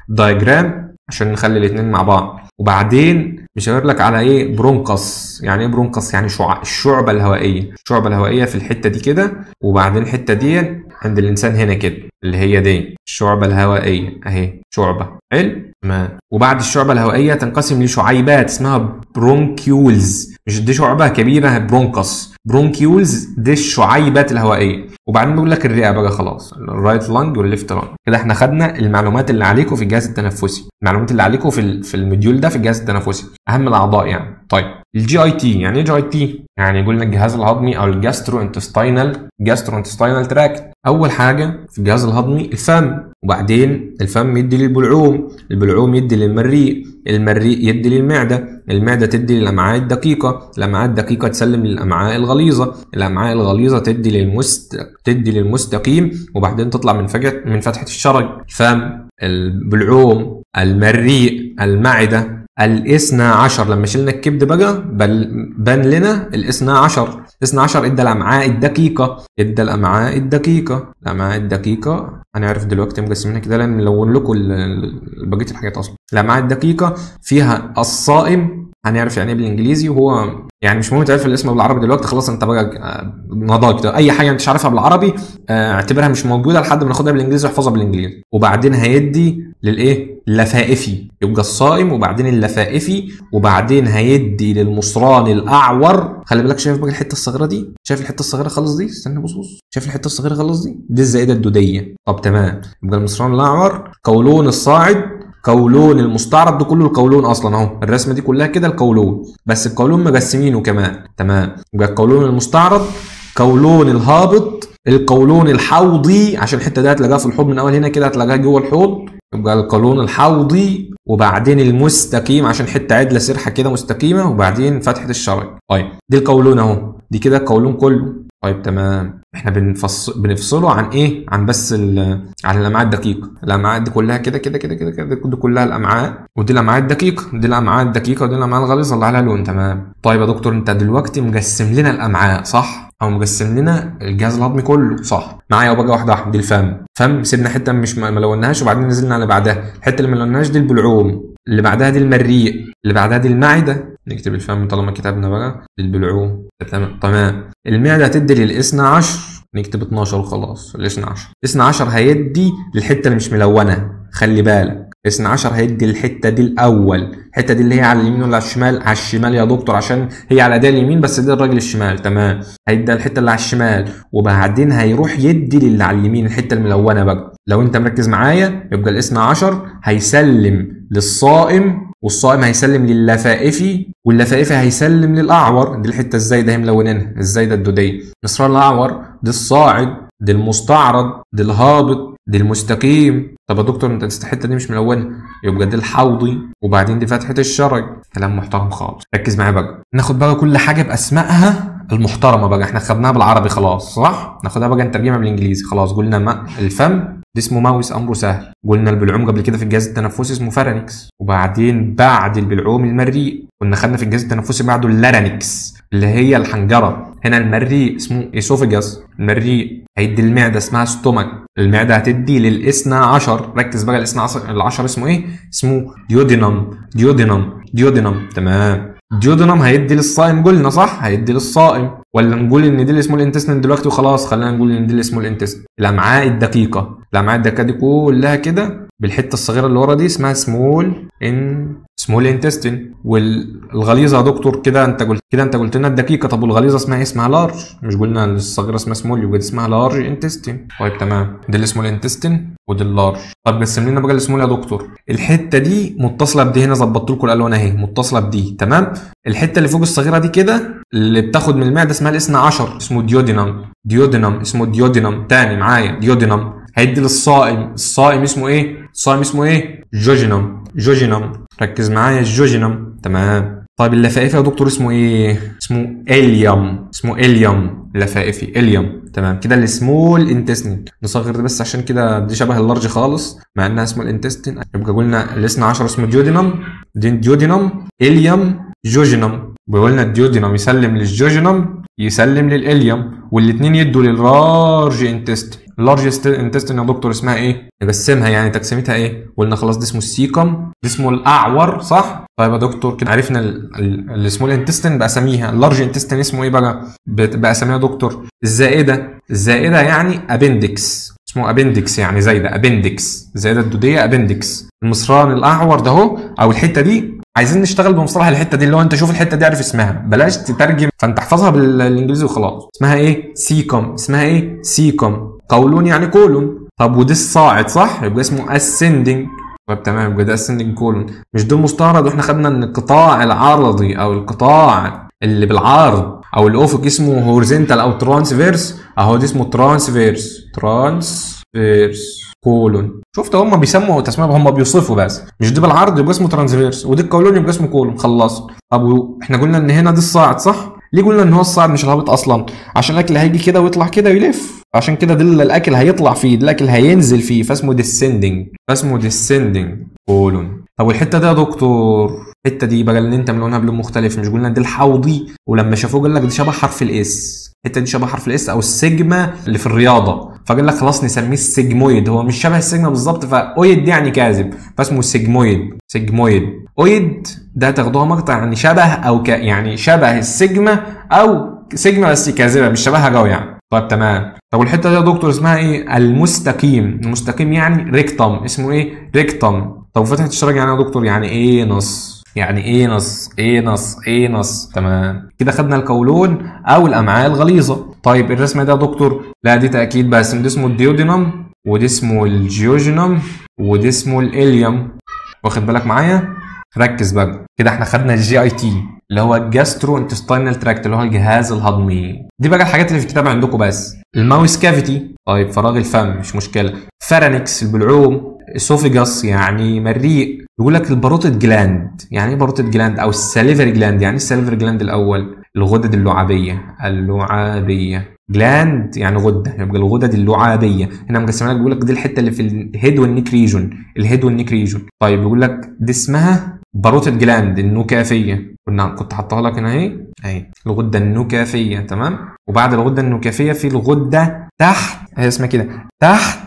الدايجرام عشان نخلي الاثنين مع بعض. وبعدين مش هقول لك على ايه برونكس. يعني ايه برونكس؟ يعني الشعبه الهوائيه. الشعبه الهوائيه في الحته دي كده، وبعدين الحته دي عند الانسان هنا كده اللي هي دي الشعبه الهوائيه اهي، شعبه. حلو. تمام. وبعد الشعبه الهوائيه تنقسم لشعيبات اسمها برونكيولز. مش دي شعبه كبيره برونكس، برونكيولز دي الشعيبات الهوائيه. وبعدين بيقول لك الرئه بقى خلاص، الرايت لانج والليفت لانج. كده احنا خدنا المعلومات اللي عليكم في الجهاز التنفسي، المعلومات اللي عليكم في المديول ده في الجهاز التنفسي، اهم الاعضاء يعني. طيب الجي اي تي يعني ايه جي اي تي؟ يعني قلنا الجهاز الهضمي او الجاسترو انتستاينال تراكت. اول حاجه في الجهاز الهضمي الفم، وبعدين الفم يدي للبلعوم، البلعوم يدي للمريء، المريء يدي للمعده، المعده تدي للامعاء الدقيقه، الامعاء الدقيقه تسلم للامعاء الغليظه، الامعاء الغليظه تدي للمستقيم، وبعدين تطلع من فتحه الشرج. الفم، البلعوم، المريء، المعده، الاثنى عشر. لما شلنا الكبد بقى بان لنا الاثنى عشر. الاثنى عشر ادى الامعاء الدقيقه، هنعرف دلوقتي مقسمينها كده لان نلون لكم بقيه الحاجات. اصلا الامعاء الدقيقه فيها الصائم، هنعرف يعني ايه بالانجليزي، وهو يعني مش مهم تعرف الاسم بالعربي دلوقتي، خلاص انت بقى نضجت. اي حاجه انت مش عارفها بالعربي اعتبرها مش موجوده لحد ما ناخدها بالانجليزي واحفظها بالانجليزي. وبعدين هيدي للايه؟ اللفائفي. يبقى الصائم وبعدين اللفائفي، وبعدين هيدي للمصران الاعور. خلي بالك، شايف بقى الحته الصغيره دي؟ شايف الحته الصغيره خالص دي؟ استنى بص، شايف الحته الصغيره خالص دي الزائده الدوديه. طب تمام. يبقى المصران الاعور، قولون الصاعد، قولون المستعرض، ده كله القولون اصلا اهو. الرسمه دي كلها كده القولون، بس القولون مقسمينه كمان. تمام. يبقى القولون المستعرض، قولون الهابط، القولون الحوضي عشان الحته دي هتلاقيها في الحوض من اول هنا كده، هتلاقيها جوه الحوض. يبقى القولون الحوضي، وبعدين المستقيم عشان حته عدله سرحه كده مستقيمه، وبعدين فتحه الشرج. طيب دي القولون اهو، دي كده القولون كله. طيب تمام. احنا بنفصله عن ايه؟ عن بس عن الامعاء الدقيقه. الامعاء دي كلها كده كده كده كده كده، دي كلها الامعاء، ودي الامعاء الدقيقه، دي الامعاء الدقيقه، ودي الامعاء الغليظه اللي عليها لون. تمام. طيب يا دكتور انت دلوقتي مقسم لنا الامعاء صح؟ او مقسم لنا الجهاز الهضمي كله صح؟ معايا وبقى واحده واحده. دي الفم، فم سيبنا حته مش ما لوناهاش، وبعدين نزلنا على بعدها. الحته اللي ما لوناهاش دي البلعوم، اللي بعدها دي المريء، اللي بعدها دي المعده. نكتب الفم طالما كتبنا بقى للبلعوم. تمام. المعده هتدي للاثنى عشر، نكتب 12 وخلاص. الاثنى عشر هيدي للحته اللي مش ملونه، خلي بالك الاثنى عشر هيدي الحته دي الاول، الحته دي اللي هي على اليمين ولا على الشمال؟ على الشمال يا دكتور، عشان هي على ايديها اليمين بس دي الراجل الشمال. تمام، هيدي الحته اللي على الشمال وبعدين هيروح يدي للي على اليمين الحته الملونه بقى. لو انت مركز معايا يبقى الاثنى عشر هيسلم للصائم، والصائم هيسلم لللفائفي، واللفائفي هيسلم للاعور. دي الحته الزايده هي ملونينها، الزايده الدوديه. مصران الاعور دي الصاعد، دي المستعرض، دي الهابط، دي المستقيم. طب يا دكتور انت الحته دي مش ملونه، يبقى دي الحوضي، وبعدين دي فتحه الشرج. كلام محترم خالص. ركز معايا بقى، ناخد بقى كل حاجه باسمائها المحترمه بقى. احنا خدناها بالعربي خلاص صح، ناخدها بقى نترجمها بالانجليزي. خلاص قلنا الفم ده اسمه ماوس، امره سهل. قلنا البلعوم قبل كده في الجهاز التنفسي اسمه فارنكس، وبعدين بعد البلعوم المريء. كنا خدنا في الجهاز التنفسي بعده اللارنكس اللي هي الحنجره. هنا المريء اسمه ايسوفيجاس، المريء هيدي المعده اسمها ستومك، المعده هتدي للاثنى عشر. ركز بقى، الاثنى عشر العشر اسمه ايه؟ اسمه ديودينم، ديودينم، ديودينم. تمام، ديودينم هيدي للصائم قلنا صح، هيدي للصائم. ولا نقول ان دي اللي اسمه الانتستين دلوقتي وخلاص؟ خلينا نقول ان دي اللي اسمه الانتستين. الامعاء الدقيقه، الامعاء الدقيقه دي كلها كده بالحته الصغيره اللي ورا دي اسمها سمول انتستين. والغليظه يا دكتور كده انت قلت لنا الدقيقه، طب والغليظه اسمها ايه؟ اسمها لارج. مش قلنا الصغيره اسمها سمول؟ يبقى دي اسمها لارج انتستين. طيب تمام، دي اللي اسمه الانتستين ودي اللارج. طب قسم لنا بقى السمول يا دكتور. الحته دي متصله بدي، هنا ظبطت لكم الالوان اهي متصله بدي. تمام، الحته اللي فوق الصغيره دي كده اللي بتاخد من المعده اسمها الاثنى عشر، اسمه ديودينم، ديودينم اسمه ديودينم. تاني معايا، ديودينم هيدي للصائم. الصائم اسمه ايه؟ الصائم اسمه ايه؟ جوجينم، جوجينم. ركز معايا، الجوجينم. تمام. طيب اللفائفي يا دكتور اسمه ايه؟ اسمه اليوم، اسمه اليوم اللفائفي، اليوم. تمام كده السمول انتستين. نصغر ده بس عشان كده دي شبه اللارج خالص مع انها سمول انتستين. يبقى قلنا الاثنى عشر اسمه ديودينم، ديودينم، اليوم، جوجينم. وقلنا الديودينم يسلم للجوجينم يسلم للاليوم، والاثنين يدوا لللارج انتستين. اللارج انتستين يا دكتور اسمها ايه؟ نقسمها يعني تقسيمتها ايه؟ قلنا خلاص دي اسمه السيكم، دي اسمه الاعور صح؟ طيب يا دكتور كده عرفنا السمول انتستين باساميها. اللارج انتستين اسمه ايه بقى؟ باساميها يا دكتور. الزائده يعني ابندكس، اسمه ابندكس يعني زايده، ابندكس زايده الدوديه، ابندكس. المصران الاعور ده اهو، او الحته دي عايزين نشتغل بمصطلح الحته دي، اللي هو انت شوف الحته دي عارف اسمها، بلاش تترجم فانت احفظها بالانجليزي وخلاص. اسمها ايه؟ سيكم. اسمها ايه؟ سيكم. قولون يعني كولون. طب ودي الصاعد صح؟ يبقى اسمه اسندنج. طب تمام، يبقى ده اسندنج كولون. مش ده المستعرض؟ واحنا خدنا ان القطاع العرضي او القطاع اللي بالعرض او الافق اسمه هوريزونتال او ترانسفيرس. اهو دي اسمه ترانسفيرس، ترانسفيرس كولون. شفت هم بيسموا تسميه، هم بيوصفوا بس. مش دي بالعرض يبقى اسمه ترانسفيرس، ودي الكولون يبقى اسمه كولون. خلصوا. طب احنا قلنا ان هنا دي الصاعد صح؟ ليه قلنا ان هو الصاعد مش الهابط اصلا؟ عشان الاكل هيجي كده ويطلع كده ويلف، عشان كده ده الاكل هيطلع فيه، الاكل هينزل فيه، فاسمه ديسندنج، فاسمه ديسندنج كولون. طب والحته دي يا دكتور، الحته دي بقى اللي انت ملونها بلون مختلف، مش قلنا دي الحوضي؟ ولما شافوه قال لك دي شبه حرف الاس، الحته دي شبه حرف الاس او السجمه اللي في الرياضه، فقال لك خلاص نسميه السجمويد. هو مش شبه السجمه بالظبط، فاويد دي يعني كاذب، فاسمه سجمويد، سجمويد. اويد ده تاخدوها مقطع يعني شبه او يعني شبه السجمه او سجمه بس كاذبه، مش شبهها قوي يعني. طيب تمام. طب والحته دي يا دكتور اسمها ايه؟ المستقيم. المستقيم يعني ريكتم، اسمه ايه؟ ريكتم. طب وفتحه الشرج يعني يا دكتور يعني ايه؟ نص. يعني ايه نص؟ ايه نص؟ ايه نص. تمام كده خدنا القولون او الامعاء الغليظه. طيب الرسمه ده يا دكتور، لا دي تاكيد بس، ده اسمه الديودينم ودي اسمه الجيوجينم ودي اسمه الاليوم. واخد بالك معايا؟ ركز بقى كده، احنا خدنا الجي اي تي اللي هو الجاسترو انتستينال تراكت اللي هو الجهاز الهضمي. دي بقى الحاجات اللي في الكتاب عندكم بس. الماوس كافيتي، طيب فراغ الفم مش مشكله. فارنكس البلعوم. اسوفيجاس يعني مريء. بيقول لك الباروتيد جلاند. يعني ايه باروتيد جلاند؟ او الساليفري جلاند. يعني ايه الساليفري جلاند الاول؟ الغدد اللعابيه، اللعابيه. جلاند يعني غده، يبقى الغدد اللعابيه. هنا مقسمها لك، بيقول لك دي الحته اللي في الهيد والنيك ريجون، الهيد والنيك ريجون. طيب بيقول لك دي اسمها باروتيد جلاند النكافيه. كنت حاطها لك هنا اهي الغده النكافيه. تمام. وبعد الغده النكافيه في الغده تحت، هي اسمها كده تحت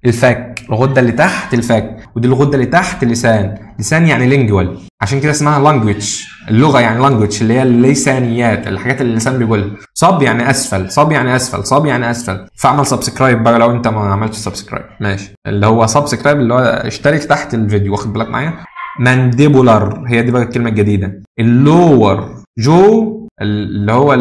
الفك، الغده اللي تحت الفك، ودي الغده اللي تحت اللسان. لسان يعني لينجوال، عشان كده اسمها لانجويج، اللغه يعني لانجويج اللي هي اللسانيات، الحاجات اللي اللسان بيقولها. صب يعني اسفل، صب يعني اسفل، صب يعني اسفل. فاعمل سبسكرايب بقى لو انت ما عملتش سبسكرايب، ماشي، اللي هو سبسكرايب اللي هو اشترك تحت الفيديو، واخد بالك معايا. مانديبولار هي دي بقى الكلمه الجديده. اللور جو اللي هو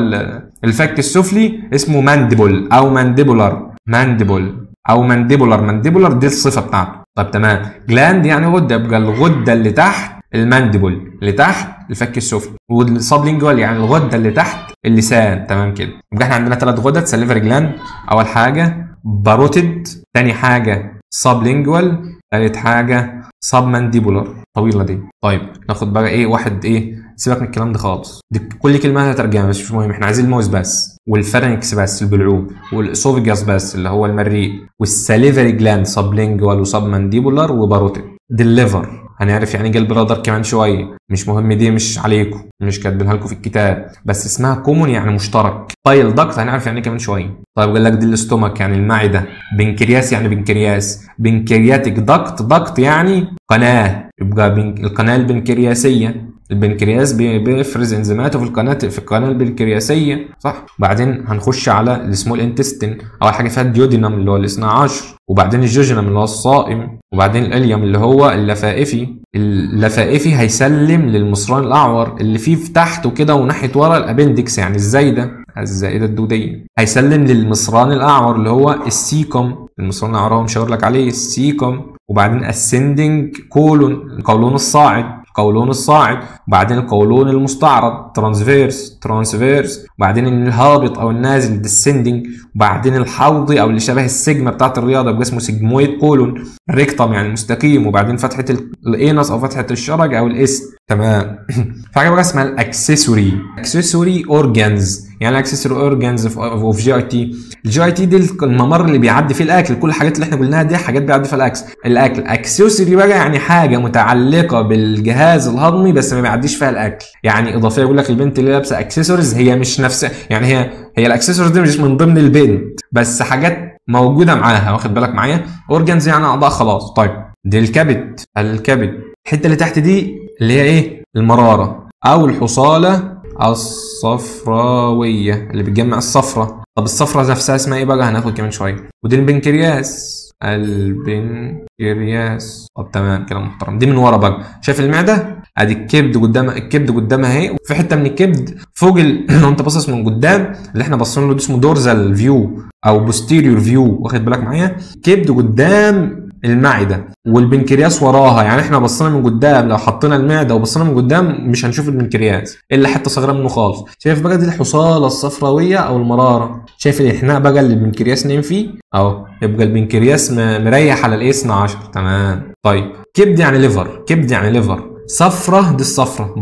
الفك السفلي اسمه مانديبل او مانديبولار، مانديبل او مانديبولار. مانديبولار دي الصفه بتاعته. طب تمام. جلاند يعني غده، يبقى الغده اللي تحت المانديبل اللي تحت الفك السفلي. والسبلينجوال يعني الغده اللي تحت اللسان. تمام كده. يبقى احنا عندنا 3 غدد. سليفري جلاند اول حاجه، باروتيد تاني حاجه، سبلينجوال تالت حاجه، سب مانديبولار. طويله دي. طيب ناخد بقى ايه واحد ايه، سيبك من الكلام ده خالص، دي كل كلمه لها ترجمه بس مش مهم، احنا عايزين الماوس بس، والفارنكس بس البلعوم، والاسوفيجاس بس اللي هو المريء، والساليفري جلاند سبلينجوال وسب مانديبولار وباروتيد. دي الليفر، هنعرف يعني ايه البرادر كمان شويه، مش مهم دي مش عليكم، مش كاتبينها لكم في الكتاب، بس اسمها كومون يعني مشترك. بايل داكت هنعرف يعني ايه كمان شويه. طيب قال لك دي الاستومك يعني المعده. بنكرياس يعني بنكرياس، بنكرياتيك داكت، داكت يعني قناه، يبقى القناه البنكرياسيه. البنكرياس بيفرز انزيماته في القناه البنكرياسيه، صح. بعدين هنخش على السمول انتستين. اول حاجه فيها الديودينم اللي هو الاثنى عشر، وبعدين الجوجينم اللي هو الصائم، وبعدين الاليوم اللي هو اللفائفي. اللفائفي هيسلم للمصران الاعور اللي فيه في تحت وكده وناحيه ورا الابندكس يعني الزايده الدوديه. هيسلم للمصران الاعور اللي هو السيكم. المصران الاعور هو مشاور لك عليه السيكم. وبعدين اسندنج كولون، القولون الصاعد، القولون الصاعد. وبعدين القولون المستعرض ترانسفيرس. وبعدين الهابط او النازل ديسندنج. وبعدين الحوضي او اللي شبه السجمه بتاعت الرياضه بيبقى اسمه سيجمويد كولون، ريكتم يعني مستقيم. وبعدين فتحه الانس او فتحه الشرج او الاس. تمام. في حاجه بقى اسمها الاكسسوري اورجانز. يعني الاكسسوري اورجانز اوف جي اي تي. الجي اي تي دي الممر اللي بيعدي فيه الاكل. كل الحاجات اللي احنا قلناها دي حاجات بيعدي فيها الاكل. اكسسوري بقى يعني حاجه متعلقه بالجهاز الهضمي بس ما بيعديش فيها الاكل. يعني اضافيه، يقول لك البنت اللي لابسه اكسسوارز هي مش نفسها، يعني هي الاكسسوارز دي مش من ضمن البنت بس حاجات موجوده معاها، واخد بالك معايا. اورجانز يعني اعضاء خلاص. طيب دي الكبد. الحته اللي تحت دي اللي هي ايه؟ المراره او الحصاله الصفراويه اللي بتجمع الصفرة. طب الصفرة نفسها اسمها ايه بقى؟ هناخد كمان شويه. ودي البنكرياس. طب تمام كلام محترم. دي من ورا بقى، شايف المعده؟ ادي الكبد قدامها اهي. في حته من الكبد فوق لو انت باصص من قدام اللي احنا باصين له ده اسمه دورزال فيو او بوستيريور فيو، واخد بالك معايا. كبد قدام المعده والبنكرياس وراها، يعني احنا بصينا من قدام، لو حطينا المعده وبصينا من قدام مش هنشوف البنكرياس الا حته صغيره منه خالص. شايف بقى دي الحصاله الصفراويه او المراره. شايف الاحناء بقى اللي البنكرياس نايم فيه اهو، يبقى البنكرياس مريح على الاثنى عشر. تمام. طيب كبد يعني ليفر. صفرة دي الصفرة،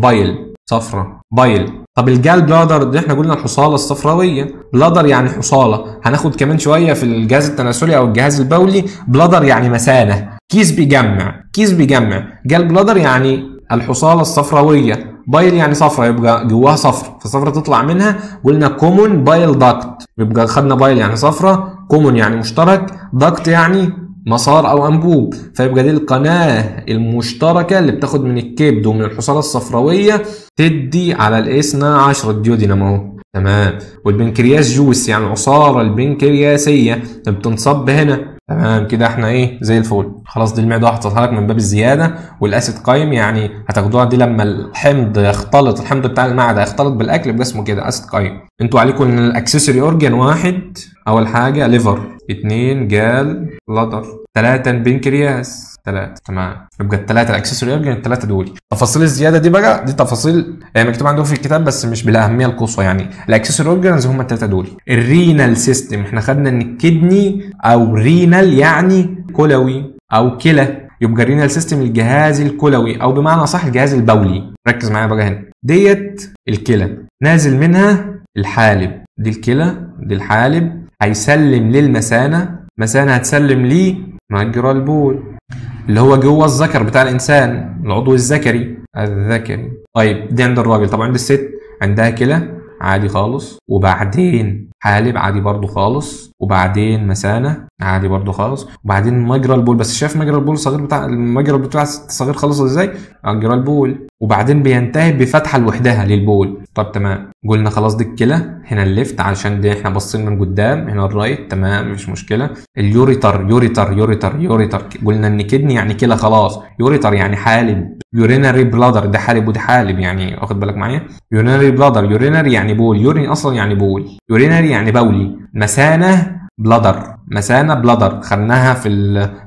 بايل. طب الجال بلادر دي احنا قلنا الحصاله الصفراويه. بلادر يعني حصاله، هناخد كمان شويه في الجهاز التناسلي او الجهاز البولي. بلادر يعني مثانه، كيس بيجمع. جال بلادر يعني الحصاله الصفراويه. بايل يعني صفرة، يبقى جواها فصفرة تطلع منها. قلنا كومون بايل داكت، يبقى خدنا بايل يعني صفرة، كومون يعني مشترك، داكت يعني مسار او انبوب. فيبقى دي القناه المشتركه اللي بتاخد من الكبد ومن الحصاله الصفراويه تدي على الاثنى عشر الديودينم اهو. تمام. والبنكرياس جوس يعني العصاره البنكرياسيه بتنصب هنا. تمام كده احنا ايه زي الفل. خلاص دي المعده هحطها لك من باب الزياده. والاسيد قايم يعني هتاخدوها دي لما الحمض بتاع المعده يختلط بالاكل يبقى اسمه كده اسيد قايم. انتوا عليكم ان الاكسسوري اورجان 1 اول حاجه ليفر، 2 جال بلادر، 3 بنكرياس، 3. تمام. يبقى ال3 الاكسسوري اورجان ال3 دول. تفاصيل الزياده دي بقى دي تفاصيل يعني مكتوب عندكم في الكتاب بس مش بالاهميه القصوى. يعني الاكسسوري اورجانز هم ال3 دول. الرينال سيستم احنا خدنا ان الكدني او رينال يعني كلوي او كلى، يبقى الرينال سيستم الجهاز الكلوي او بمعنى صح الجهاز البولي. ركز معايا بقى هنا. ديت الكلى نازل منها الحالب، دي الكلى دي الحالب. هيسلم للمثانه، مثانه هتسلم ليه مجرى البول اللي هو جوه الذكر بتاع الانسان، العضو الذكري. طيب دي عند الراجل. طبعا عند الست عندها كلى، عادي خالص، وبعدين حالب عادي برضو خالص، وبعدين مثانه عادي برضو خالص، وبعدين مجرى البول. بس شايف مجرى البول صغير بتاع المجرى بتاع صغير خالص ازاي؟ مجرى البول. وبعدين بينتهي بفتحه لوحدها للبول. طب تمام، قلنا خلاص دي الكلى، هنا الليفت علشان دي احنا باصين من قدام، هنا الرايت تمام مفيش مشكله. اليوريتر يوريتر يوريتر يوريتر، قلنا ان كدني يعني كلى خلاص، يوريتر يعني حالب، يورينري بلادر ده حالب وده حالب، يعني واخد بالك معايا؟ يورينري بلادر، يورينري يعني بول، يورين اصلا يعني بول، يورينري يعني بولي. مثانه بلادر، مثانه بلادر خدناها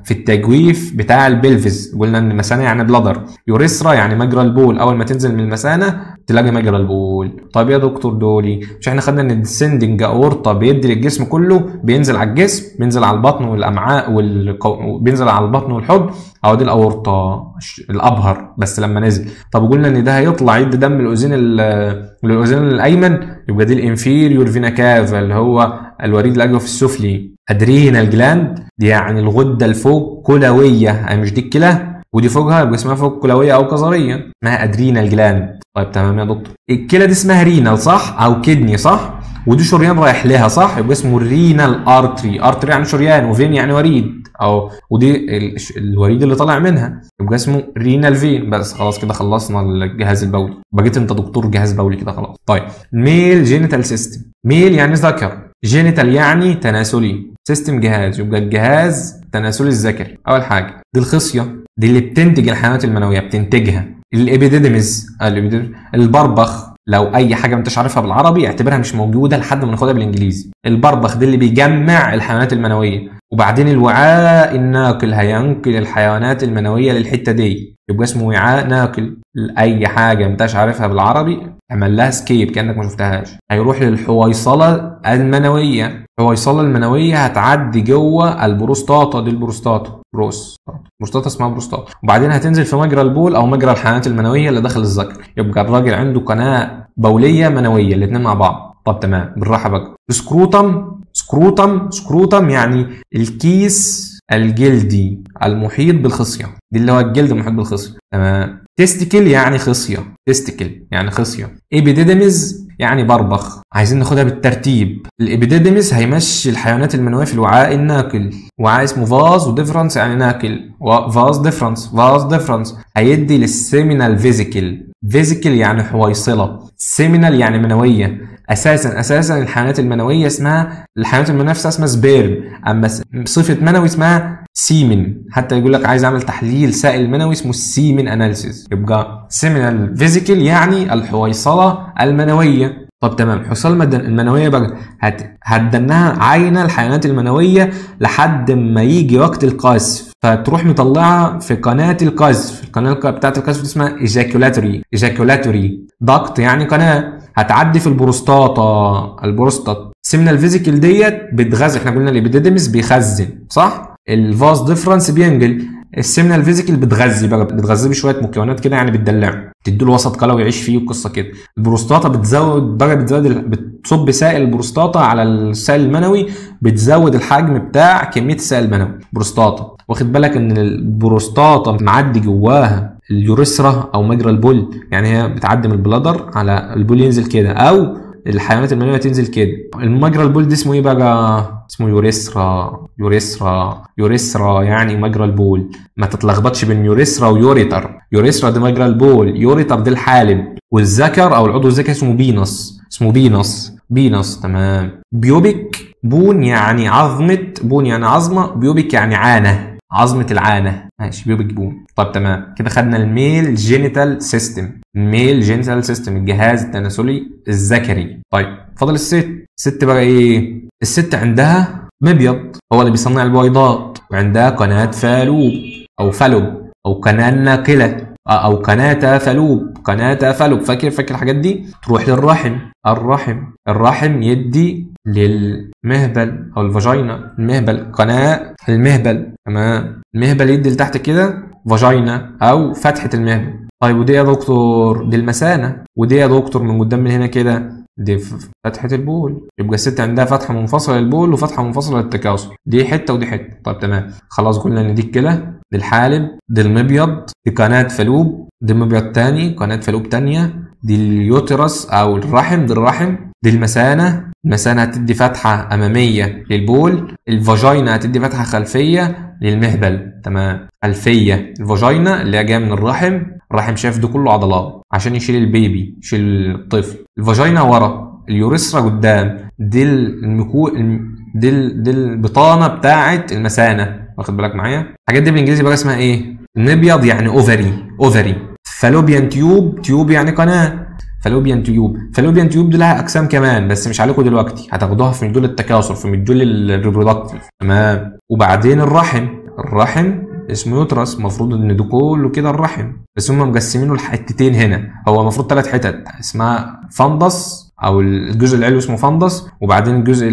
في التجويف بتاع البلفز، قلنا ان مثانه يعني بلادر. يوريثرا يعني مجرى البول، اول ما تنزل من المثانه تلاقي مجرى البول. طيب يا دكتور دولي مش احنا خدنا ان الديسندنج اورطه بيدي للجسم كله، بينزل على الجسم، بينزل على البطن والامعاء بينزل على البطن والحوض، او دي الاورطه الابهر بس لما نزل. طب قلنا ان ده هيطلع يدي دم الاذين الايمن، يبقى دي الانفيريور فينا كافا اللي هو الوريد الاجوف السفلي. ادرينال جلاند دي يعني الغده الفوق كلويه، يعني مش دي الكلى ودي فوقها يبقى اسمها فوق كلويه او كظريه، اسمها ادرينال جلاند. طيب تمام يا دكتور، الكلى دي اسمها رينال صح او كدني صح، ودي شريان رايح لها صح، يبقى اسمه الرينال ارتري. ارتري يعني شريان، وفين يعني وريد، او ودي الوريد اللي طالع منها يبقى اسمه رينال فين. بس خلاص كده خلصنا الجهاز البولي، بقيت انت دكتور جهاز بولي كده خلاص. طيب ميل جينيتال سيستم، ميل يعني ذكر، جينيتال يعني تناسلي، سيستم جهاز، يبقى الجهاز التناسلي الذكري. اول حاجه دي الخصيه، دي اللي بتنتج الحيوانات المنويه بتنتجها. الابيديدمز البربخ، لو اي حاجه ما انتش عارفها بالعربي اعتبرها مش موجوده لحد ما ناخدها بالانجليزي. البربخ ده اللي بيجمع الحيوانات المنويه. وبعدين الوعاء الناقل هينقل الحيوانات المنويه للحته دي، يبقى اسمه وعاء ناقل. اي حاجه ما انتش عارفها بالعربي اعمل لها سكيب كانك ما شفتهاش. هيروح للحويصله المنويه، الحويصله المنويه هتعدي جوه البروستاتا، دي البروستاتا بروستاتا اسمها بروستاتا، وبعدين هتنزل في مجرى البول او مجرى الحيوانات المنويه اللي داخل الذكر. يبقى الراجل عنده قناه بوليه منويه الاثنين مع بعض. طب تمام بالراحه بقى. سكروتم يعني الكيس الجلدي المحيط بالخصيه، دي اللي هو الجلد المحيط بالخصيه تمام. تستيكل يعني خصيه، تستيكل يعني خصيه. ايبيديدمز يعني بربخ. عايزين ناخدها بالترتيب. الابيديدمز هيمشي الحيوانات المنويه في الوعاء الناقل، وعاء اسمه فاز وديفرنس يعني ناقل، فاز ديفرنس هيدي للسيمينال فيزيكل يعني حويصله، سيمينال يعني منويه. اساسا الحيوانات المنويه اسمها اسمها سبيرم، اما صفه منوي اسمها سيمن. حتى يقول لك عايز اعمل تحليل سائل منوي اسمه السيمن اناليسيس، يبقى سيمينال فيزيكل يعني الحويصله المنويه. طب تمام، الحويصله المنويه بقى هتدنها عينه الحيوانات المنويه لحد ما يجي وقت القذف، فتروح مطلعها في قناه القذف. القناه بتاعت القذف دي اسمها ايجاكولاتوري داكت يعني قناه، هتعدي في البروستات. السيمينال فيزيكل ديت بتغذي، احنا قلنا الابيديدمس بيخزن صح، الفاز ديفرنس بينقل، السيمينال فيزيكل بتغذي بشويه مكونات كده يعني بتدلعه، تديله وسط قلوي يعيش فيه وقصه كده. البروستاتا بتصب سائل البروستاتا على السائل المنوي، بتزود الحجم بتاع كميه السائل المنوي بروستاتا. واخد بالك ان البروستاتا معدي جواها اليوريثرا او مجرى البول، يعني هي بتعدي من البلادر على البول ينزل كده، او الحيوانات المنويه تنزل كده. المجرى البول دي اسمه ايه بقى؟ اسمه يوريثرا يعني مجرى البول. ما تتلخبطش بين يوريثرا ويوريتر. يوريثرا دي مجرى البول، يوريتر دي الحالب. والذكر او العضو الذكري اسمه بينس تمام. بيوبك، بون يعني عظمه، بيوبك يعني عظمه العانه، ماشي بيوبك بون. طب تمام كده خدنا الميل جينيتال سيستم، الجهاز التناسلي الذكري. طيب فضل الست بقى ايه؟ الست عندها مبيض هو اللي بيصنع البويضات، وعندها قناه فالوب او قناه ناقله او قناه فالوب. فاكر الحاجات دي؟ تروح للرحم. الرحم يدي للمهبل او الفاجينا، المهبل تمام. المهبل يدي لتحت كده فاجينا او فتحه المهبل. طيب ودي يا دكتور؟ دي المثانه. ودي يا دكتور من قدام من هنا كده؟ دي فتحة البول، يبقى الست عندها فتحة منفصلة للبول وفتحة منفصلة للتكاثر، دي حتة ودي حتة. طيب تمام، خلاص قلنا ان دي الكلى، دي الحالب، دي المبيض، دي قناة فالوب، دي مبيض تاني، قناة فالوب تانية، دي اليوترس او الرحم، دي الرحم، دي المثانة، المثانة هتدي فتحة أمامية للبول، الفاجينا هتدي فتحة خلفية للمهبل. تمام، خلفية الفاجينا اللي هي جاية من الرحم، الرحم شايف ده كله عضلات عشان يشيل البيبي، يشيل الطفل. الفاجينا ورا، اليوريثرا قدام، دي دي البطانة بتاعة المثانة، واخد بالك معايا؟ الحاجات دي بالانجليزي بقى اسمها ايه؟ المبيض يعني اوفري، فالوبيان تيوب يعني قناة، فالوبيان تيوب دي لها اقسام كمان بس مش عليكم دلوقتي، هتاخدوها في مديول التكاثر، في مديول الريبرودكتيف. تمام، وبعدين الرحم اسمه يوترس، المفروض ان ده كله كده الرحم، بس هم مقسمينه لحتتين هنا، هو المفروض 3 حتت اسمها فندس، او الجزء العلوي اسمه فندس، وبعدين الجزء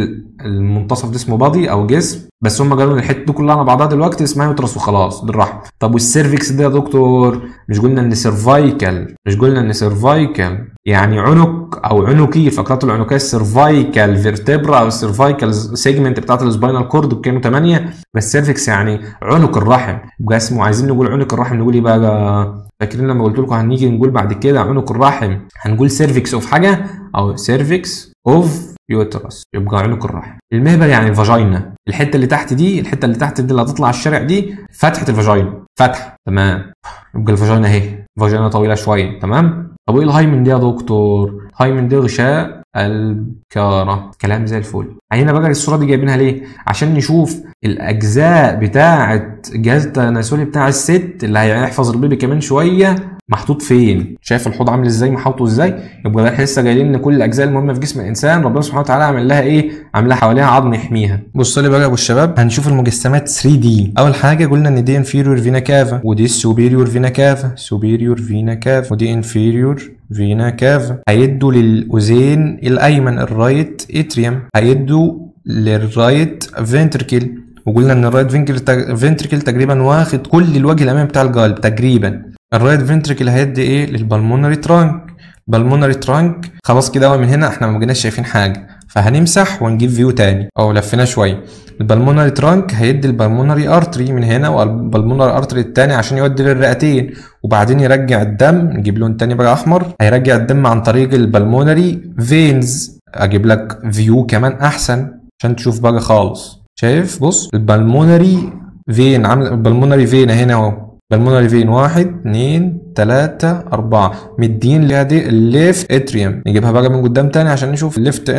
المنتصف ده اسمه بادي او جسم، بس هم قالوا ان الحته دي كلها على بعضها دلوقتي اسمها يوترس وخلاص، ده الرحم. طب والسيرفكس ده يا دكتور؟ مش قلنا ان سيرفايكال يعني عنق او عنقي، الفقرات العنقيه السيرفايكال فيرتبرا او السيرفايكال سيجمنت بتاعت السباينال كورد كانوا 8، بس سيرفكس يعني عنق الرحم، يبقى اسمه، عايزين نقول عنق الرحم نقول ايه بقى؟ فاكرين لما قلت لكم هنيجي نقول بعد كده عنق الرحم هنقول سيرفكس اوف حاجه او سيرفكس اوف يوترس، يبقى عنق الرحم. المهبل يعني الفاجينا، الحته اللي تحت دي اللي هتطلع على الشارع دي فتحه الفاجينا، فتحه. تمام، يبقى الفاجينا اهي، فاجينا طويله شويه. تمام، طب ايه الهايمن دي يا دكتور؟ الهايمن دي غشاء الكارة، كلام زي الفل. عينا بقى الصوره دي جايبينها ليه؟ عشان نشوف الاجزاء بتاعه الجهاز التناسلي بتاع الست اللي هيحفظ البيبي كمان شويه محطوط فين. شايف الحوض عامل ازاي، محطوطه ازاي؟ يبقى احنا لسه جايين ان كل الاجزاء المهمه في جسم الانسان ربنا سبحانه وتعالى عامل لها ايه؟ عاملها حواليها عظم يحميها. بصوا لي بقى يا ابو الشباب، هنشوف المجسمات 3 دي. اول حاجه قلنا ان دي انفيريور فينا كافا، ودي السوبيريور فينا كافا، ودي انفيريور فينا كافا. هيدوا للاذين الايمن الرايت اتريوم، هيدوا للرايت فنتركل، وقلنا ان الرايت فنتركل تقريبا واخد كل الوجه الامامي بتاع القلب تقريبا. الرايت فنتركل هيدي ايه؟ للبلمونري ترانك. خلاص كده من هنا احنا ما بقيناش شايفين حاجه، فهنمسح ونجيب فيو تاني او لفينا شويه. البلمونري ترانك هيدي البلمونري ارتري من هنا، والبلمونري ارتري التاني عشان يودي للرئتين، وبعدين يرجع الدم، نجيب لون تاني بقى احمر، هيرجع الدم عن طريق البلمونري فينز. اجيب لك فيو كمان احسن عشان تشوف بقى خالص. شايف؟ بص البلمونري فين، عامل البلمونري فين هنا اهو، بالمونري فين 1 2 3 4 مدين لهذه الليفت اتريوم. نجيبها بقى من قدام تاني عشان نشوف الليفت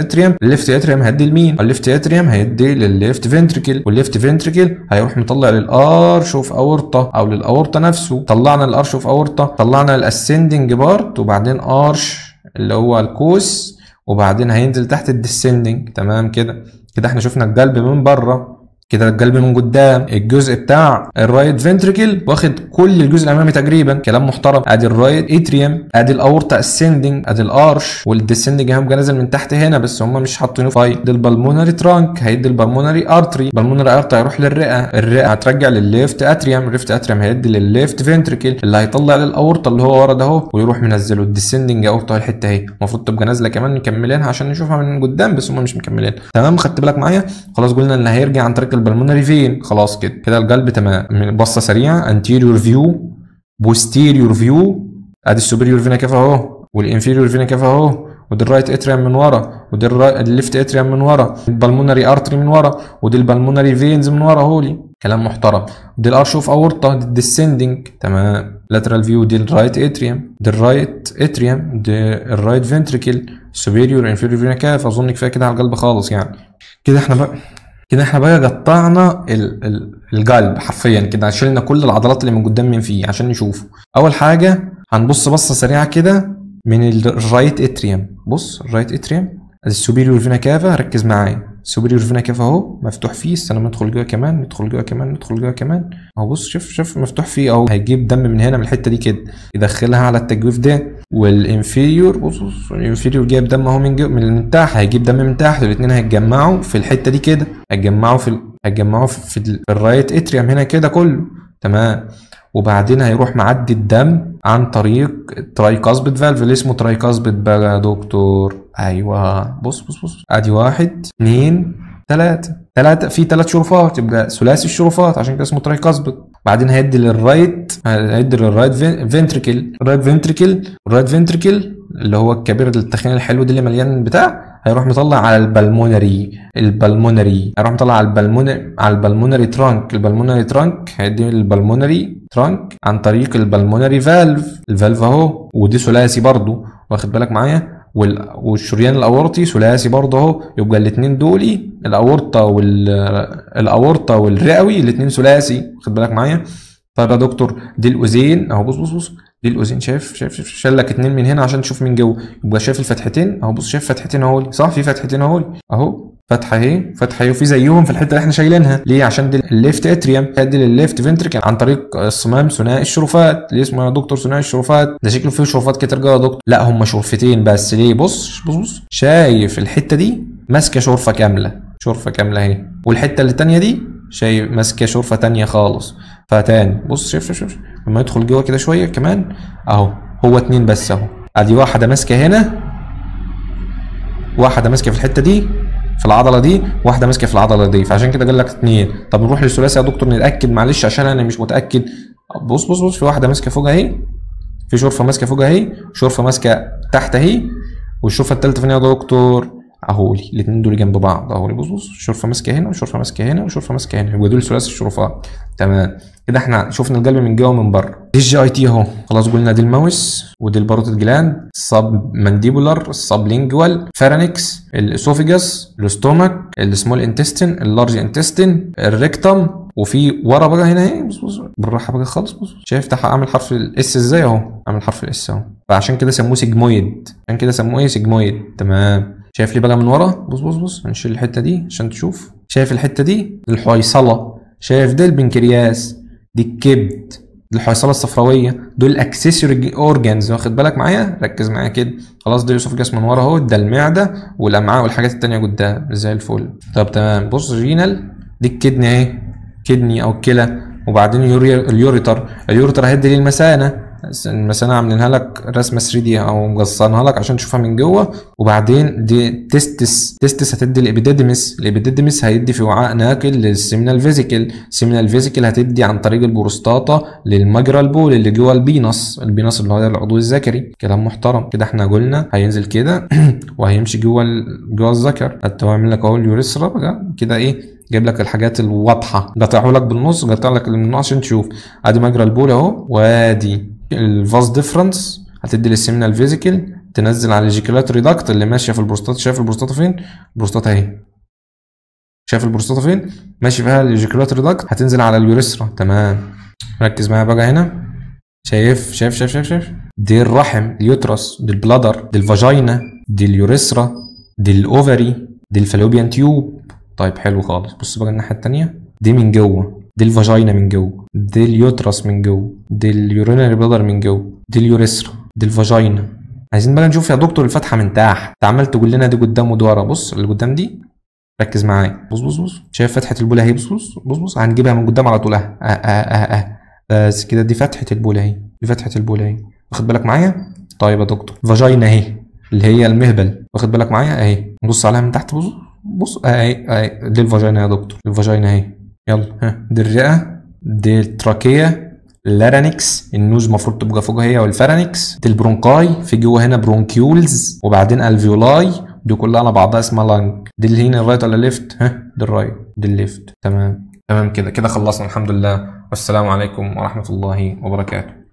اتريوم هيدي لمين؟ الليفت اتريوم هيدي للليفت فنتريكل، والليفت فنتريكل هيروح مطلع للارش اوف اورطه او للاورطه نفسه. طلعنا الارش اوف اورطه، طلعنا الاسندنج بارت، وبعدين ارش اللي هو الكوس، وبعدين هينزل تحت الديسندنج. تمام كده احنا شفنا القلب من بره، كده القلب من قدام، الجزء بتاع الرايت فنتريكل واخد كل الجزء الامامي تقريبا، كلام محترم. ادي الرايت اتريوم، ادي الاورتا اسندنج، ادي الارش، والديسندنج اهم نازل من تحت هنا بس هم مش حاطينه فاي. ده البلمونري ترانك هيدي البلمونري ارتري، البلمونري ارتري هيروح للرئه، الرئه هترجع للليفت اتريوم، الليفت اتريوم هيدي للليفت فنتريكل اللي هيطلع للاورتا اللي هو ورا ده اهو، ويروح منزله الديسندنج اورتا الحته اهي، المفروض تبقى نازله كمان مكملينها عشان نشوفها من قدام بس هم مش مكملين. تمام، خدت بالك معايا؟ خلاص قلنا ان هيرجع عن طريق البلمونري فين. خلاص كده القلب تمام. بصه سريعه، انتيريور فيو، بوستيريور فيو، ادي السوبيريور فينا كيف اهو، والانفيريور فينا كيف اهو، ودي الرايت اتريوم من ورا، ودي الليفت اتريوم من ورا، البلمونري ارتري من ورا، ودي البلمونري فينز من ورا اهولي، كلام محترم. ودي الارش اوف اورطه، دي الديسندنج. تمام، لاترال فيو، دي الرايت اتريوم، دي الرايت اتريوم، دي الرايت فنتريكل، سوبيريور انفيريور فينا كيف. اظن كفايه كده على القلب خالص يعني. كده احنا بقى قطعنا القلب حرفيا كده، شلنا كل العضلات اللي من قدام من فيه عشان نشوفه. اول حاجه هنبص بصه سريعه كده من الرايت اتريوم. بص الرايت اتريوم، ادي السوبيريور فينا كافا، ركز معايا، السوبيريور فينا كافا اهو مفتوح فيه. استنى ما ندخل جوه كمان، ندخل جوه كمان اهو. بص شوف مفتوح فيه اهو، هيجيب دم من هنا من الحته دي كده يدخلها على التجويف ده. والانفيريور بص الانفيريور جايب دم اهو من تحت، هيجيب دم من تحت، والاثنين هيتجمعوا في الحته دي كده، هيتجمعوا في الرايت اتريوم هنا كده كله. تمام، وبعدين هيروح معدي الدم عن طريق الترايكاسبيد فالف اللي اسمه ترايكاسبيد بقى يا دكتور. ايوه بص ادي 1 2 3 في 3 شرفات، يبقى ثلاثي الشرفات عشان كده اسمه ترايكاسبيد. بعدين هيدي للرايت فنتريكل. الرايت فنتريكل اللي هو الكبير التخين الحلو ده اللي مليان بتاع، هيروح مطلع على البلمونري هيروح مطلع على البلمونري ترانك. البلمونري ترانك هيدي البلمونري ترانك عن طريق البلمونري فالف. الفالف اهو، ودي ثلاثي برضو، واخد بالك معايا؟ والشريان الاورطي ثلاثي برضه اهو، يبقى الاثنين دولي الاورطه والرئوي الاثنين ثلاثي، واخد بالك معايا؟ طيب يا دكتور دي الاذين اهو، بص دي الاذين، شايف شال لك 2 من هنا عشان تشوف من جوه، يبقى شايف الفتحتين اهو، بص شايف فتحتين اهو، صح؟ في فتحتين اهو فتحه اهي وفي زيهم في الحته اللي احنا شايلينها. ليه؟ عشان دي الليفت اتريوم، هدي للليفت فنتريكل عن طريق الصمام ثنائي الشرفات. ليه اسمه يا دكتور ثنائي الشرفات؟ ده شكله فيه شرفات كتير جوه يا دكتور. لا هم شرفتين بس. ليه؟ بص شايف الحته دي ماسكه شرفه كامله اهي، والحته اللي الثانيه دي شايف ماسكه شرفه ثانيه خالص. فتاني بص شايف لما يدخل جوه كده شويه كمان اهو، هو 2 بس اهو. ادي واحده ماسكه هنا، واحده ماسكه في الحته دي في العضله دي، واحده ماسكه في العضله دي، فعشان كده قال لك 2. طب نروح للثلاثي يا دكتور نتاكد معلش عشان انا مش متاكد. بص في واحده ماسكه فوق اهي، في شرفه ماسكه فوق اهي، شرفه ماسكه تحت اهي، والشرفه الثالثه فين يا دكتور؟ اهو الاثنين دول جنب بعض اهو. بص شرفه ماسكه هنا وشرفه ماسكه هنا وشرفه ماسكه هنا، يبقى دول ثلاثي الشرفات. تمام كده احنا شفنا القلب من جوه ومن بره. دي الجي اي تي اهو، خلاص قلنا دي الماوس ودي الباروتيد جلاند، السب مانديبولار، السب لينجوال، فارنكس، الاسوفيجاس، الاستومك، السمول انتستين، اللارج انتستين، الريكتم، وفي ورا بقى هنا اهي. بص بالراحه بقى خالص. بص شايف تحت عامل حرف الاس ازاي اهو، عامل حرف الاس اهو، فعشان كده سموه سيجمويد، عشان كده سموه ايه؟ سيجمويد. تمام. شايف لي بقى من ورا؟ بص هنشيل الحته دي عشان تشوف. شايف الحته دي الحويصله، شايف ده البنكرياس، دي الكبد، دي الحويصله الصفراويه، دول الاكسسوري اورجانز، واخد بالك معايا؟ ركز معايا كده. خلاص ده الاسوفجاس من ورا اهو، ده المعده والامعاء والحاجات التانيه قدام زي الفل. طب تمام. بص رينال، دي الكدني اهي، كدني او الكلى، وبعدين اليوريتر هيدي لي المثانه عاملينها لك رسمه 3 دي او مقصرينها لك عشان تشوفها من جوه. وبعدين دي تستس هتدي الابيديدمس هيدي في وعاء ناقل للسيمينال فيزيكل هتدي عن طريق البروستاتا للمجرى البول اللي جوه البينس اللي هو العضو الذكري. كلام محترم كده. احنا قلنا هينزل كده وهيمشي جوه الذكر. حتى هو عامل لك اهو اليوريثرا بقى كده ايه، جايب لك الحاجات الواضحه، قاطعه لك بالنص، قاطع لك من النص عشان تشوف. ادي مجرى البول اهو، وادي الفاز ديفرنس هتدي للسيمينال فيزيكل تنزل على الجيكولاتوري داكت اللي ماشيه في البروستاتا. شايف البروستاتا فين؟ البروستاتا اهي، شايف البروستاتا فين؟ ماشي فيها الجيكولاتوري داكت، هتنزل على اليوريثرا. تمام. ركز معايا بقى هنا. شايف دي الرحم، اليوترس، دي البلادر، دي الفاجينا، دي اليوريثرا، دي الاوفري، دي الفالوبيان تيوب. طيب حلو خالص. بص بقى الناحيه الثانيه، دي من جوه، دي الفاجينا من جوه، دي اليوترس من جوه، دي اليورينري بلادر من جوه، دي اليوريثرا، دي الفاجينا. عايزين بقى نشوف يا دكتور الفتحه من تحت. انت عمال تقول لنا دي قدام ودي ورا. بص اللي قدام دي، ركز معايا. بص شايف فتحه البول اهي؟ بص هنجيبها من قدام على طول بس كده. دي فتحه البول اهي، واخد بالك معايا؟ طيب يا دكتور فاجينا اهي اللي هي المهبل، واخد بالك معايا اهي؟ نبص عليها من تحت. بص اهي دي الفاجينا يا دكتور، الفاجينا اهي. يلا دي الرئه، دي التراكيه، اللارينكس، النوز المفروض تبقى فوق هي، والفارينكس، دي البرونكاي، في جوه هنا برونكيولز، وبعدين الفيولاي، دي كلها على بعضها اسمها لانج. دي اللي هنا الرايت ولا ليفت؟ دي الرايت، دي الليفت. تمام كده خلصنا الحمد لله، والسلام عليكم ورحمه الله وبركاته.